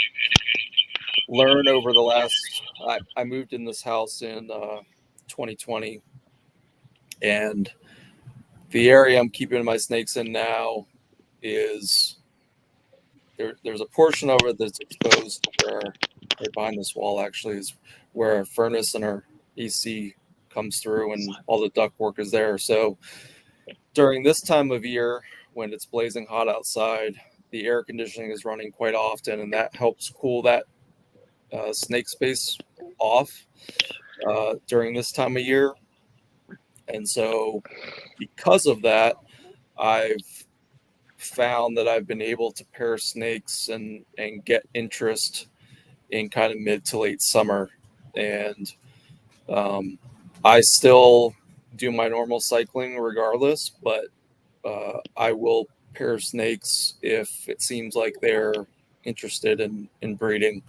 learn over the last, I moved in this house in 2020, and the area I'm keeping my snakes in now is there's a portion of it that's exposed to where, right behind this wall actually, is where our furnace and our AC comes through and all the ductwork is there. So during this time of year, when it's blazing hot outside, the air conditioning is running quite often, and that helps cool that snake space off during this time of year. And so because of that, I've found that I've been able to pair snakes and get interest in kind of mid to late summer. And I still do my normal cycling regardless, but I will pair snakes if it seems like they're interested in breeding.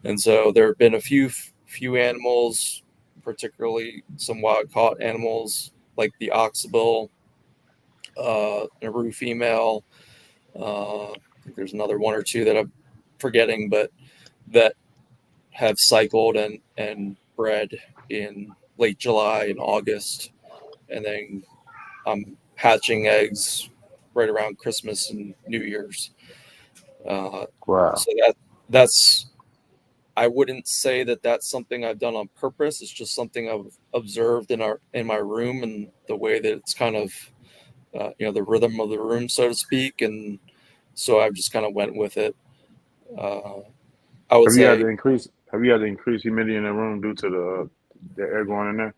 And so there have been a few animals, particularly some wild caught animals like the oxbill, Naru female. I think there's another one or two that I'm forgetting, but that have cycled and bred in late July and August. And then I'm hatching eggs right around Christmas and New Year's. Wow. So that's, I wouldn't say that that's something I've done on purpose. It's just something I've observed in my room and the way that it's kind of, the rhythm of the room, so to speak. And so I've just kind of went with it. I would Have you had say, to increase? Have you had to increase humidity in the room due to the air going in there?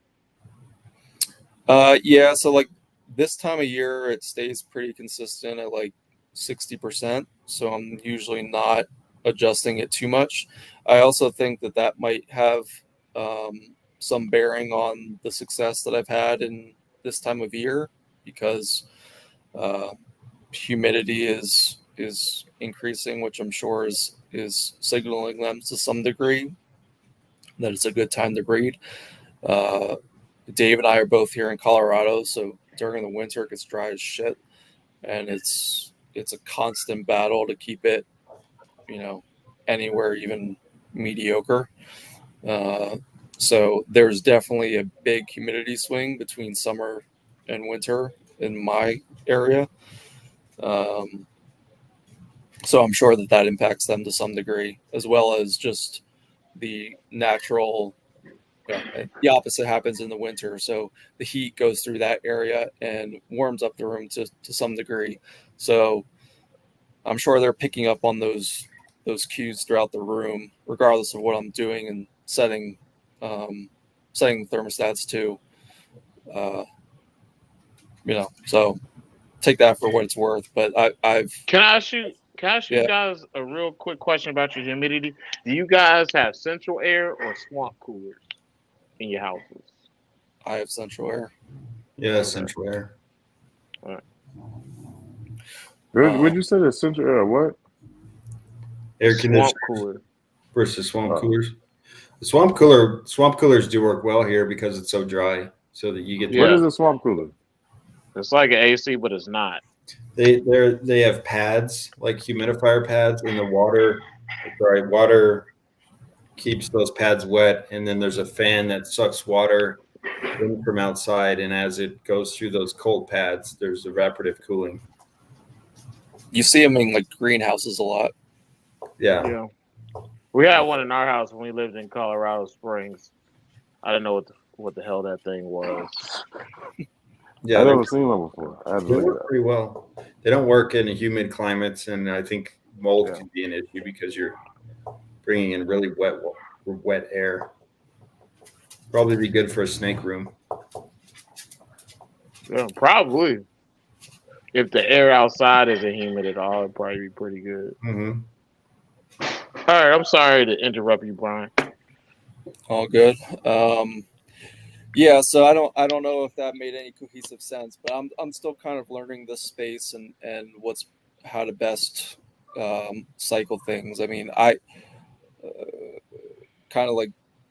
yeah. So like this time of year, it stays pretty consistent at like 60%. So I'm usually not adjusting it too much. I also think that might have some bearing on the success that I've had in this time of year, because uh, humidity is increasing, which I'm sure is signaling them to some degree that it's a good time to breed. Uh, Dave and I are both here in Colorado, so during the winter it gets dry as shit, and it's a constant battle to keep it, anywhere even mediocre. Uh, so there's definitely a big humidity swing between summer and winter in my area. Um, so I'm sure that impacts them to some degree, as well as just the natural. The opposite happens in the winter. So the heat goes through that area and warms up the room to some degree. So I'm sure they're picking up on those cues throughout the room, regardless of what I'm doing and setting thermostats to. Uh, so take that for what it's worth. But I've Can I ask you? Can I ask you yeah, guys a real quick question about your humidity? Do you guys have central air or swamp coolers in your houses? I have central air. Yeah, Okay. central air. All right. Would you say the central air? What? Air Swamp conditioners cooler. versus swamp Oh. coolers. The swamp coolers do work well here because it's so dry, so that you get What Yeah. is a swamp cooler? It's like an AC, but it's not. they have pads, like humidifier pads, and the water keeps those pads wet, and then there's a fan that sucks water in from outside, and as it goes through those cold pads, there's evaporative cooling. You see them in like greenhouses a lot. Yeah. We had one in our house when we lived in Colorado Springs. I didn't know what the hell that thing was. Yeah, I've never seen one before. I had to they look it work up. pretty well. They don't work in humid climates, and I think mold Yeah. can be an issue because you're bringing in really wet air. Probably be good for a snake room. Yeah, probably. If the air outside isn't humid at all, it'd probably be pretty good. Mm-hmm. All right, I'm sorry to interrupt you, Brian. All good. Yeah, so I don't know if that made any cohesive sense, but I'm still kind of learning this space and how to best cycle things. I mean, I kind of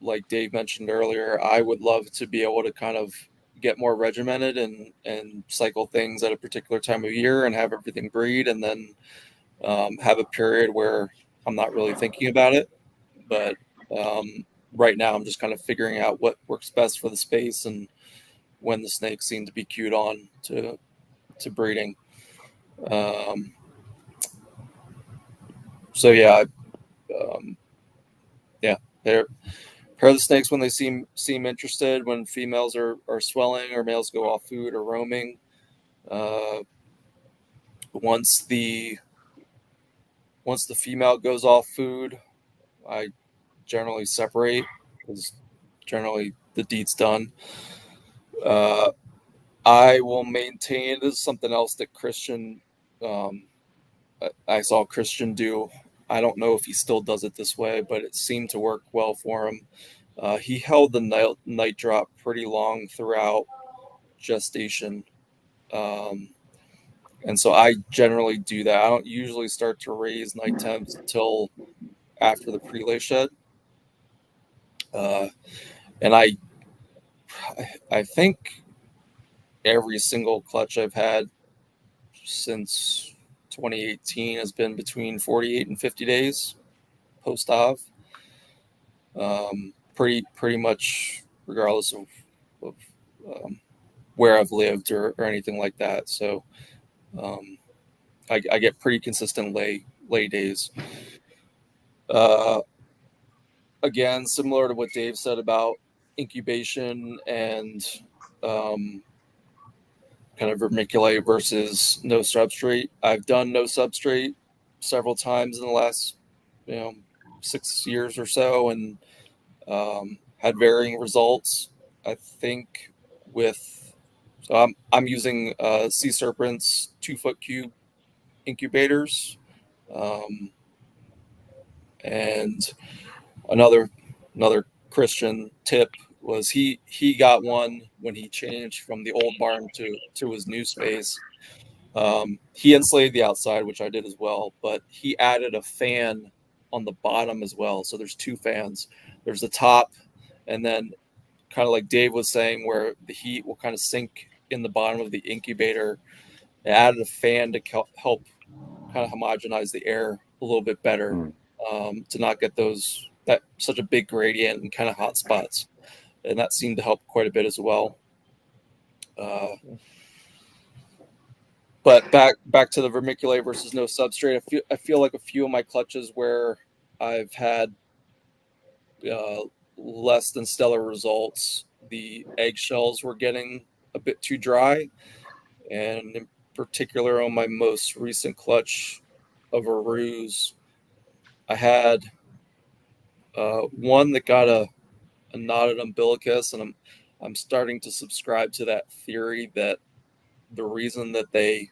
like Dave mentioned earlier, I would love to be able to kind of get more regimented and cycle things at a particular time of year and have everything breed, and then have a period where I'm not really thinking about it. But right now, I'm just kind of figuring out what works best for the space and when the snakes seem to be cued on to breeding. Um, so yeah, um, yeah, they're pair the snakes when they seem interested. When females are swelling or males go off food or roaming. Uh, once the once the female goes off food, I generally separate because generally the deed's done. Uh, I will maintain. This is something else that Christian. Um, I saw Christian do. I don't know if he still does it this way, but it seemed to work well for him. He held the night drop pretty long throughout gestation. Um, and so I generally do that. I don't usually start to raise night temps until after the prelay shed. Uh, and I think every single clutch I've had since 2018 has been between 48 and 50 days post ov. Pretty much regardless of where I've lived or anything like that. So um, I get pretty consistent lay days. Uh, Again, similar to what Dave said about incubation and um, kind of vermiculite versus no substrate. I've done no substrate several times in the last, 6 years or so, and had varying results. I think with so I'm using Sea Serpent's 2 foot cube incubators, um, and another Christian tip was he got one when he changed from the old barn to his new space. He insulated the outside, which I did as well, but he added a fan on the bottom as well. So there's 2 fans. There's the top, and then kind of like Dave was saying, where the heat will kind of sink in the bottom of the incubator. It added a fan to help kind of homogenize the air a little bit better, Mm. to not get that such a big gradient and kind of hot spots, and that seemed to help quite a bit as well. Uh, but back to the vermiculite versus no substrate. I feel like a few of my clutches where I've had uh, less than stellar results, the eggshells were getting a bit too dry, and in particular on my most recent clutch of a ruse, I had one that got a knotted umbilicus, and I'm starting to subscribe to that theory that the reason that they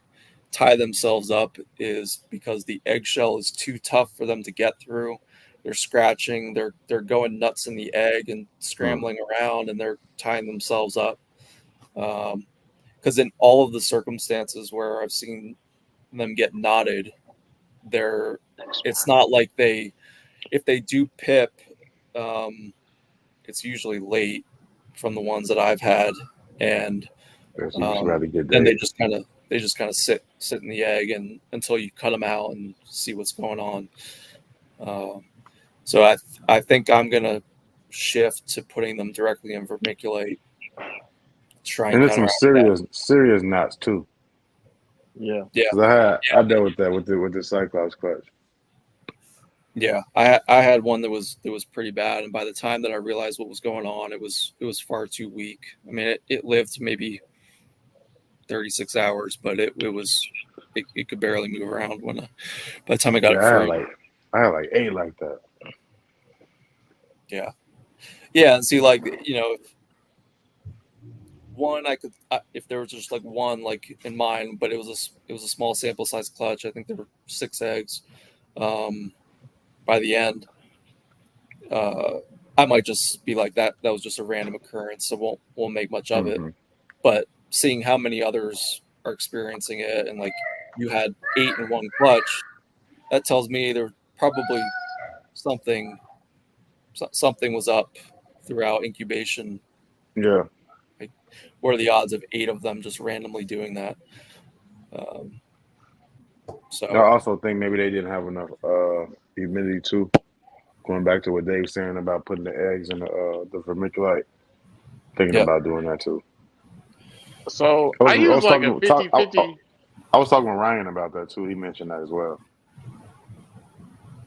tie themselves up is because the eggshell is too tough for them to get through. They're scratching, they're going nuts in the egg and Mm. scrambling around, and they're tying themselves up. Because in all of the circumstances where I've seen them get knotted, it's not like if they do pip, um, it's usually late from the ones that I've had, and So you just rather get then that. they just kind of sit in the egg and until you cut them out and see what's going on. Uh, so I think I'm gonna shift to putting them directly in vermiculite, try And and there's some counteract that. serious knots too. Yeah. Yeah, Cause I dealt with that with the Cyclops clutch. yeah. I had one that was pretty bad, and by the time that I realized what was going on, it was far too weak. I mean, it lived maybe 36 hours, but it could barely move around by the time I got Yeah, it free. I had like 8 like that. Yeah. Yeah. And see, like, one I could, if there was just like one like in mind, but it was a small sample size clutch. I think there were 6 eggs by the end. I might just be like that. That was just a random occurrence, so won't make much of it. Mm-hmm. But seeing how many others are experiencing it, and like you had 8 in one clutch, that tells me there probably something was up throughout incubation. Yeah. Like, what are the odds of 8 of them just randomly doing that? I also think maybe they didn't have enough humidity too. Going back to what Dave's saying about putting the eggs in the vermiculite, thinking Yeah. about doing that too. So I use like a 50-50. I was talking with Ryan about that too. He mentioned that as well.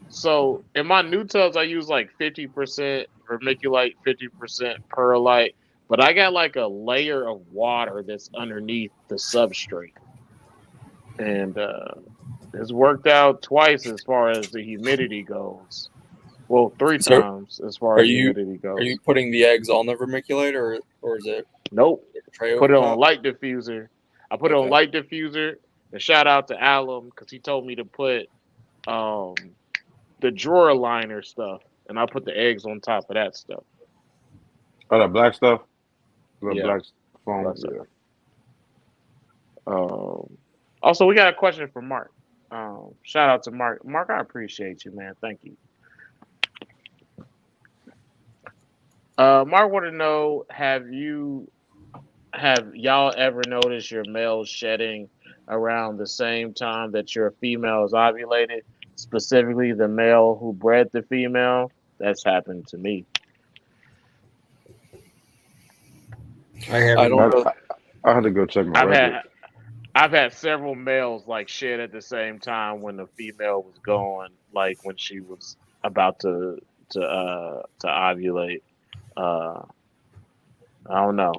So in my new tubs, I use like 50% vermiculite, 50% perlite, but I got like a layer of water that's underneath the substrate, and it's worked out twice as far as the humidity goes. Well, 3 So times as far are as you humidity goes. are you putting the eggs on the vermiculite, or is it Nope. a tray Put over it top? on light diffuser. I put it on Okay. light diffuser. And shout out to Alum because he told me to put the drawer liner stuff, and I put the eggs on top of that stuff. Oh, that black stuff, the Yeah, black foam. black stuff. Yeah. Also, we got a question from Mark. Shout out to Mark. Mark, I appreciate you, man. Thank you. Mark wanted to know: Have y'all ever noticed your male shedding around the same time that your female is ovulated? Specifically, the male who bred the female. That's happened to me. I I haven't. don't know. I had to go check my I've record. had I've had several males like shed at the same time when the female was going, like when she was about to ovulate. Uh, I don't know.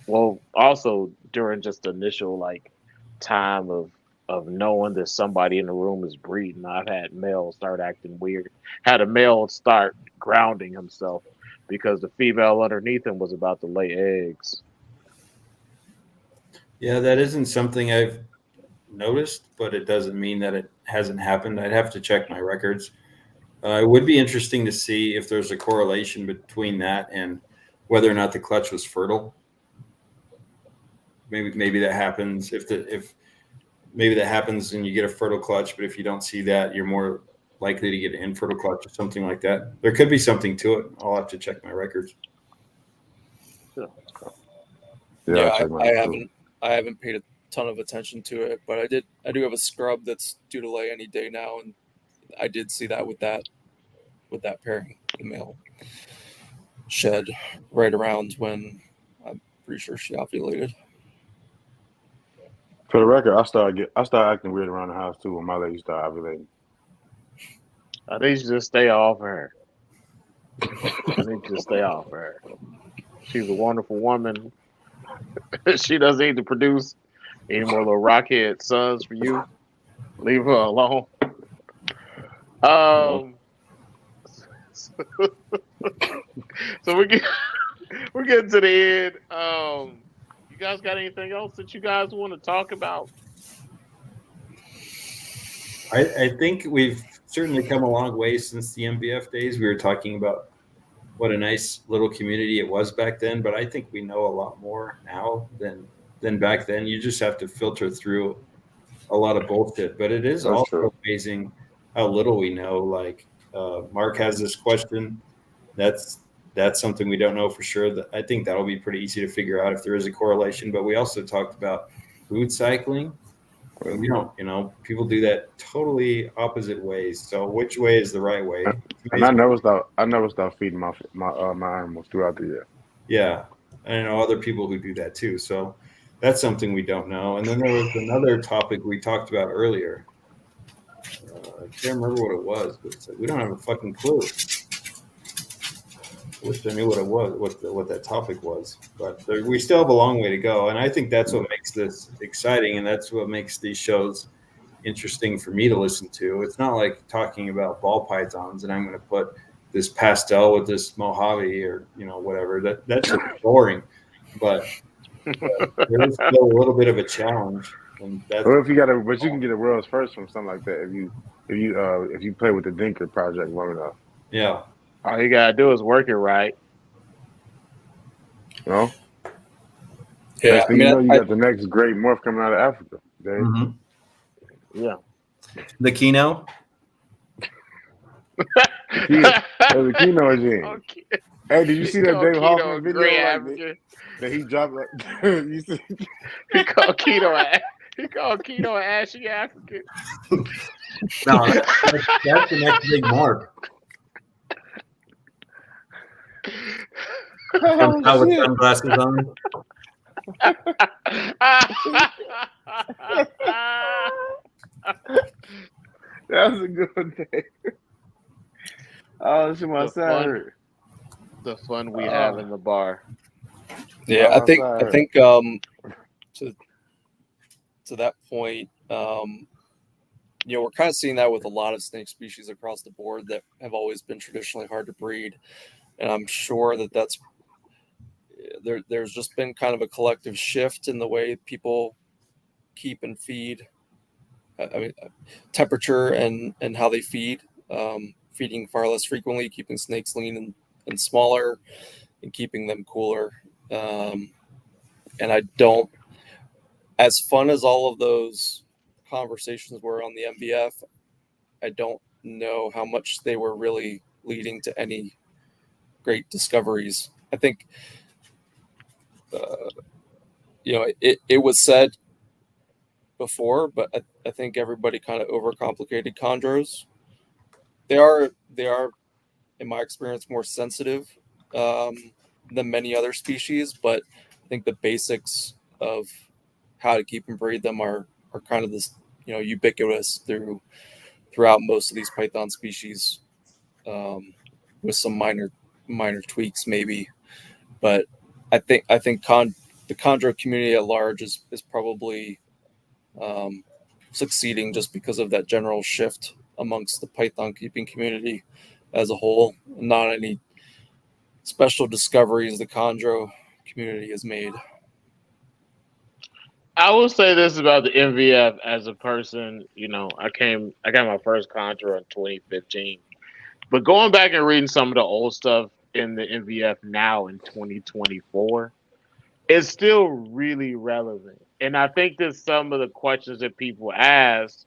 Well, also during just the initial like time of knowing that somebody in the room is breeding, I've had males start acting weird. Had a male start grounding himself because the female underneath him was about to lay eggs. Yeah, that isn't something I've noticed, but it doesn't mean that it hasn't happened. I'd have to check my records. It would be interesting to see if there's a correlation between that and whether or not the clutch was fertile. Maybe that happens if maybe that happens and you get a fertile clutch, but if you don't see that, you're more likely to get an infertile clutch or something like that. There could be something to it. I'll have to check my records. Yeah, I'll check mine too. I haven't paid a ton of attention to it, but I do have a scrub that's due to lay any day now, and I did see that with that pairing, the male shed right around when I'm pretty sure she ovulated. For the record, I started acting weird around the house too when my lady started ovulating. I think you should just stay off her. I need you to stay off her. She's a wonderful woman. She doesn't need to produce any more little rockhead sons for you. Leave her alone. So we're getting to the end. You guys got anything else that you guys want to talk about? I think we've certainly come a long way since the MBF days. We were talking about what a nice little community it was back then, but I think we know a lot more now than back then. You just have to filter through a lot of bullshit, but it is also amazing how little we know. Like Mark has this question. That's something we don't know for sure. I think that'll be pretty easy to figure out if there is a correlation. But we also talked about food cycling. We don't, people do that totally opposite ways. So which way is the right way? And I never stopped feeding my animals throughout the year. Yeah, I know other people who do that too. So that's something we don't know. And then there was another topic we talked about earlier. I can't remember what it was, but it's like, we don't have a fucking clue. I wish I knew what it was, what that topic was. But we still have a long way to go. And I think that's what makes this exciting, and that's what makes these shows interesting for me to listen to. It's not like talking about ball pythons and I'm going to put this pastel with this Mojave or whatever. That's just boring. but there is still a little bit of a challenge. And that's Well, if you got a, but you can get a world's first from something like that if you play with the Dinker project long enough. yeah. All you gotta do is work it right. You know, Yeah, next I thing you mean, know, you got the next great morph coming out of Africa. Dave. Mm-hmm. Yeah. The Kino. The Kino gene. Okay. Hey, did you see that Dave Keto a Hoffman video? great Like African. that he dropped. You see? He called keto an ashy African. No, that's the next big morph. Comes Oh out with shit! sunglasses on. That was a good one, Dave. Oh shit, my the side fun, hurt. the fun we have in the bar. yeah, Oh, my side I hurt. think to that point, we're kind of seeing that with a lot of snake species across the board that have always been traditionally hard to breed, and I'm sure that's there's just been kind of a collective shift in the way people keep and feed. I mean, temperature and how they feed, feeding far less frequently, keeping snakes lean and smaller, and keeping them cooler. And I don't, as fun as all of those conversations were on the MBF, I don't know how much they were really leading to any great discoveries. I think, it was said before, but I think everybody kind of overcomplicated chondros. They are, in my experience, more sensitive um, than many other species, but I think the basics of how to keep and breed them are kind of this, ubiquitous throughout most of these python species, with some minor tweaks maybe. But I think the chondro community at large is probably um, succeeding just because of that general shift amongst the python keeping community as a whole. Not any special discoveries the chondro community has made. I will say this about the MVF as a person. I got my first Contra in 2015. But going back and reading some of the old stuff in the MVF now in 2024, it's still really relevant. And I think that some of the questions that people ask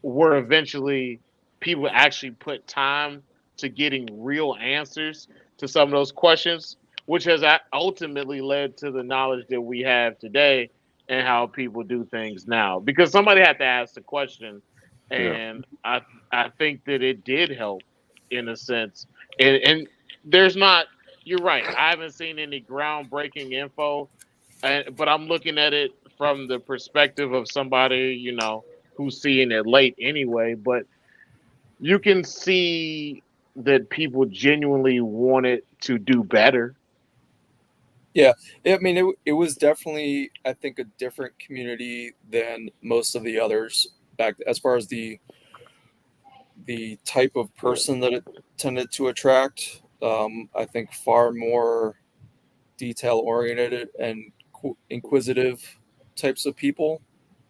were eventually people actually put time to getting real answers to some of those questions, which has ultimately led to the knowledge that we have today and how people do things now. Because somebody had to ask the question, Yeah. and I think that it did help in a sense. And there's not. You're right. I haven't seen any groundbreaking info, but I'm looking at it from the perspective of somebody who's seeing it late anyway. But you can see that people genuinely wanted to do better. Yeah, I mean, it was definitely, I think, a different community than most of the others back as far as the type of person that it tended to attract. I think far more detail oriented and inquisitive types of people.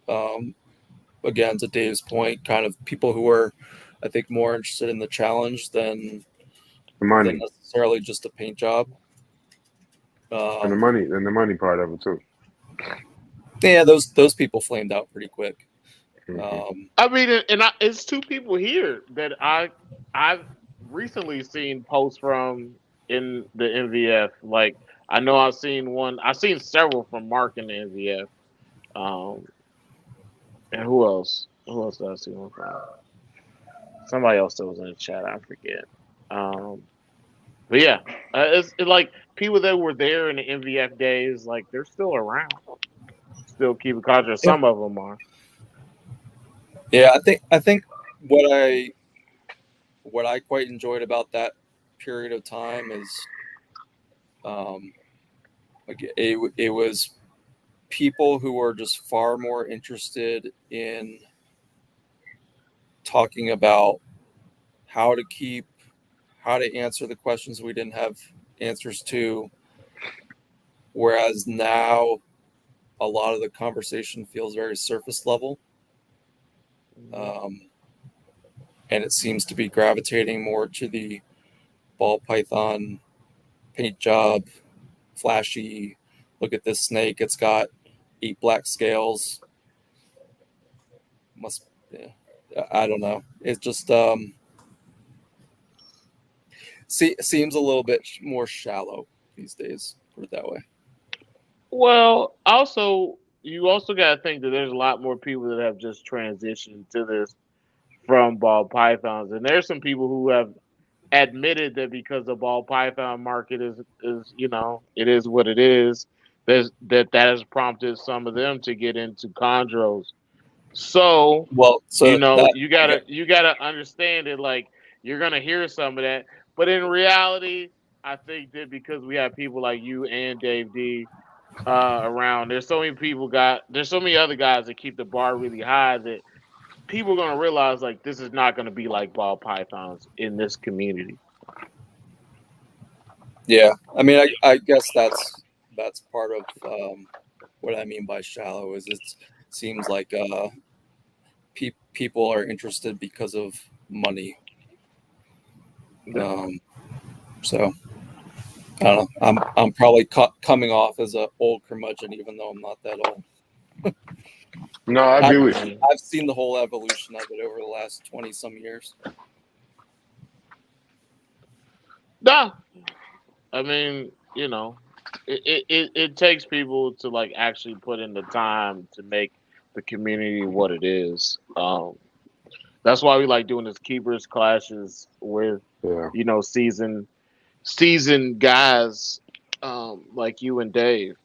Um, Again, to Dave's point, kind of people who are, I think, more interested in the challenge The than money necessarily just a paint job. Um, and the money part of it too. yeah, those people flamed out pretty quick. Mm-hmm. Um, I mean, it's two people here that I've recently seen posts from in the MVF. Like I know I've seen one. I've seen several from Mark in the MVF. And who else? Who else did I see one from? Somebody else that was in the chat. I forget. Um, but yeah, it's like people that were there in the MVF days. Like they're still around, still keeping contact. yeah, Some of them are. yeah, I think what I what I quite enjoyed about that period of time is, um, like it was people who were just far more interested in talking about how to answer the questions we didn't have answers to, whereas now a lot of the conversation feels very surface level. And it seems to be gravitating more to the ball python paint job, flashy. Look at this snake; it's got 8 black scales. Yeah, I don't know. It just seems a little bit more shallow these days. Put it that way. Well, also you also got to think that there's a lot more people that have just transitioned to this from ball pythons, and there's some people who have admitted that because the ball python market is it is what it is. That has prompted some of them to get into chondros. So Well, so that you gotta understand it. Like you're gonna hear some of that, but in reality, I think that because we have people like you and Dave D around, there's so many other guys that keep the bar really high that people are gonna realize like this is not gonna be like ball pythons in this community. yeah, I mean, I guess that's part of what I mean by shallow is it seems like people are interested because of money. So I don't know. I'm probably coming off as an old curmudgeon, even though I'm not that old. No, I agree with you. I've seen the whole evolution of it over the last 20 some years. Nah, I mean, it takes people to like actually put in the time to make the community what it is. That's why we like doing this keepers clashes with Yeah. seasoned guys like you and Dave.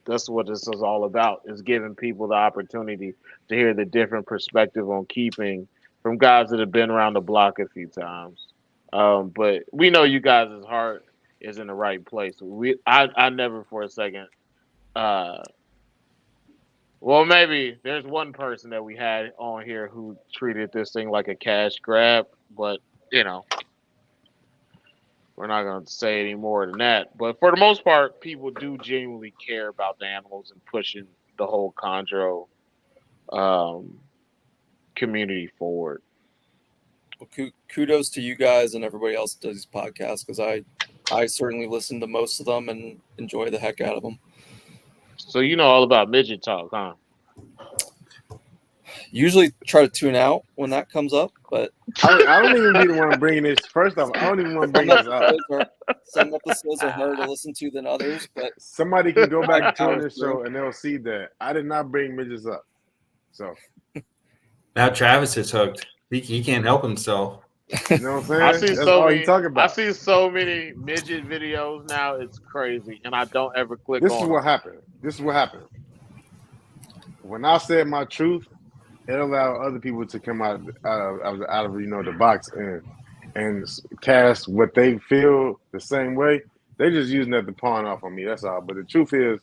That's what this is all about, is giving people the opportunity to hear the different perspective on keeping from guys that have been around the block a few times. But we know you guys' heart is in the right place. I never for a second well, maybe there's one person that we had on here who treated this thing like a cash grab, but you know, we're not going to say any more than that. But for the most part, people do genuinely care about the animals and pushing the whole chondro um, community forward. Well, kudos to you guys and everybody else that does these podcasts, because I certainly listen to most of them and enjoy the heck out of them. So you know all about midget talk, huh? Usually try to tune out when that comes up, but I don't even be the one bringing this. First off, I don't even want to bring this up. Some episodes are harder to listen to than others, but somebody can go back and tune this show and they'll see that I did not bring midgets up. So now Travis is hooked. He can't help himself. You know what I'm saying? That's all you talk about. I see so many midget videos now. It's crazy, and I don't ever click on. This is what happened. This is what happened. When I said my truth, it allowed other people to come out of the box and cast what they feel the same way. They just using that to pawn off on me. That's all. But the truth is,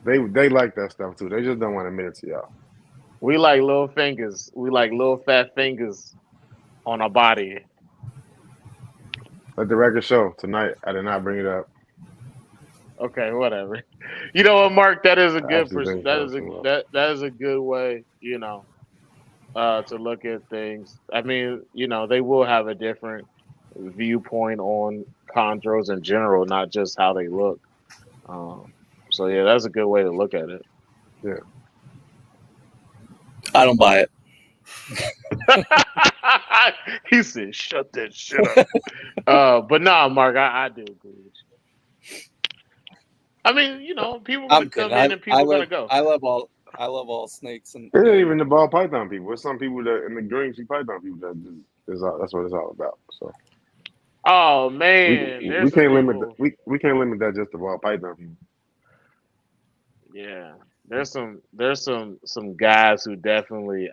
they like that stuff too. They just don't want to admit it to y'all. We like little fingers. We like little fat fingers on our body. Let the record show tonight. I did not bring it up. Okay, whatever. You know what, Mark? That is a good that is a good way, to look at things. I mean, they will have a different viewpoint on chondros in general, not just how they look. So yeah, that's a good way to look at it. Yeah. I don't buy it. He said, "Shut that shit up." But nah, Mark, I do agree with you. I mean, people gonna come in and people gonna go. I love all snakes, and it ain't even the ball python people. It's some people that in the green sea python people that's what it's all about. So. Oh man, we can't limit we can't limit that just to ball python people. Yeah, there's some guys who definitely,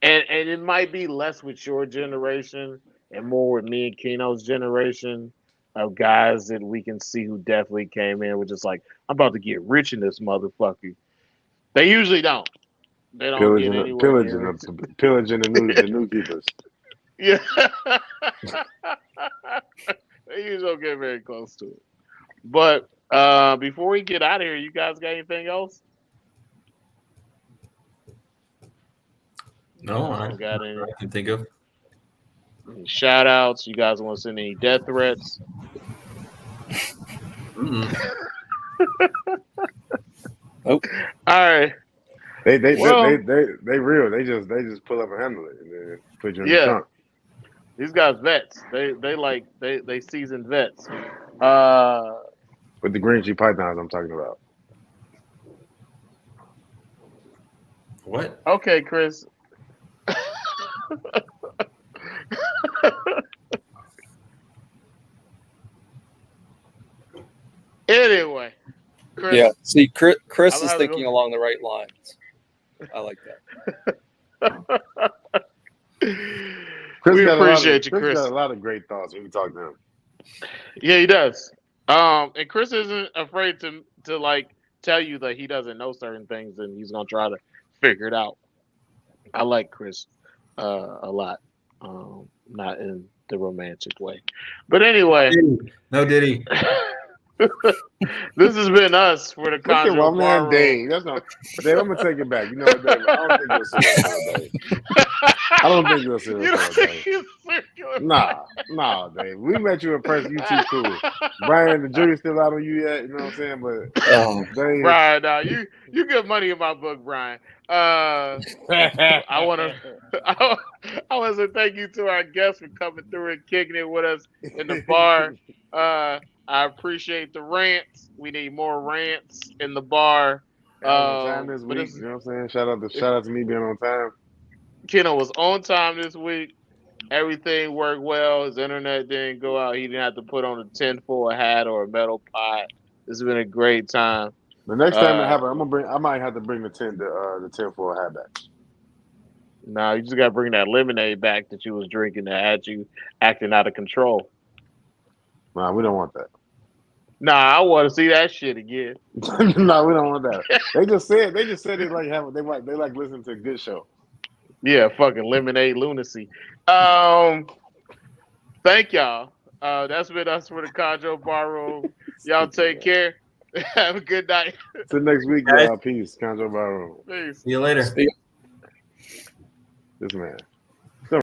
and it might be less with your generation and more with me and Keno's generation of guys that we can see who definitely came in with just like, I'm about to get rich in this motherfucker. They usually don't. They don't get anywhere near pillaging the new keepers. Yeah, they usually don't get very close to it. But before we get out of here, you guys got anything else? No, I Got any can think of. shout outs? You guys want to send any death threats? Mm-mm. Nope. All right. They Well, real. They just pull up and handle it and then put you in the yeah, trunk. these guys vets. They seasoned vets. With the green sheet pythons I'm talking about. What? Okay, Chris. Anyway, Chris. Yeah. See, Chris I'm is having thinking along the right lines. I like that. We appreciate you, Chris got Chris. a lot of great thoughts when we talk to him. Yeah, he does. And Chris isn't afraid to like tell you that he doesn't know certain things and he's gonna try to figure it out. I like Chris a lot. Not in the romantic way. But anyway, No, did he? this has been us for the Look at my Chondro Bar man Room. Dave. That's not Dave, I'm gonna take it back. You know what, Dave? I don't think you're serious for Dave. I don't think you're serious You for don't think Dave. he's circular? Nah, Dave. We met you in person. You too cool. Brian, the jury's still out on you yet. You know what I'm saying? But Oh, Dave, Brian, now you get money in my book, Brian. I want to I want to thank you to our guests for coming through and kicking it with us in the bar. I appreciate the rants. We need more rants in the bar. I was on time this But week. You know what I'm saying? Shout out to me being on time. Keno was on time this week. Everything worked well. His internet didn't go out. He didn't have to put on a tinfoil hat or a metal pot. This has been a great time. The next time it happens, I might have to bring the 10-4 hat back. Nah, you just gotta bring that lemonade back that you was drinking that had you acting out of control. Nah, we don't want that. Nah, I want to see that shit again. No, we don't want that. They just said it like they like listening to a good show. Yeah, fucking lemonade lunacy. Thank y'all. That's been us for the Chondro Bar Room. Y'all take care. Have a good night. Till next week, Guys. y'all. Peace. Chondro Bar Room. Peace. See you later. see. This man.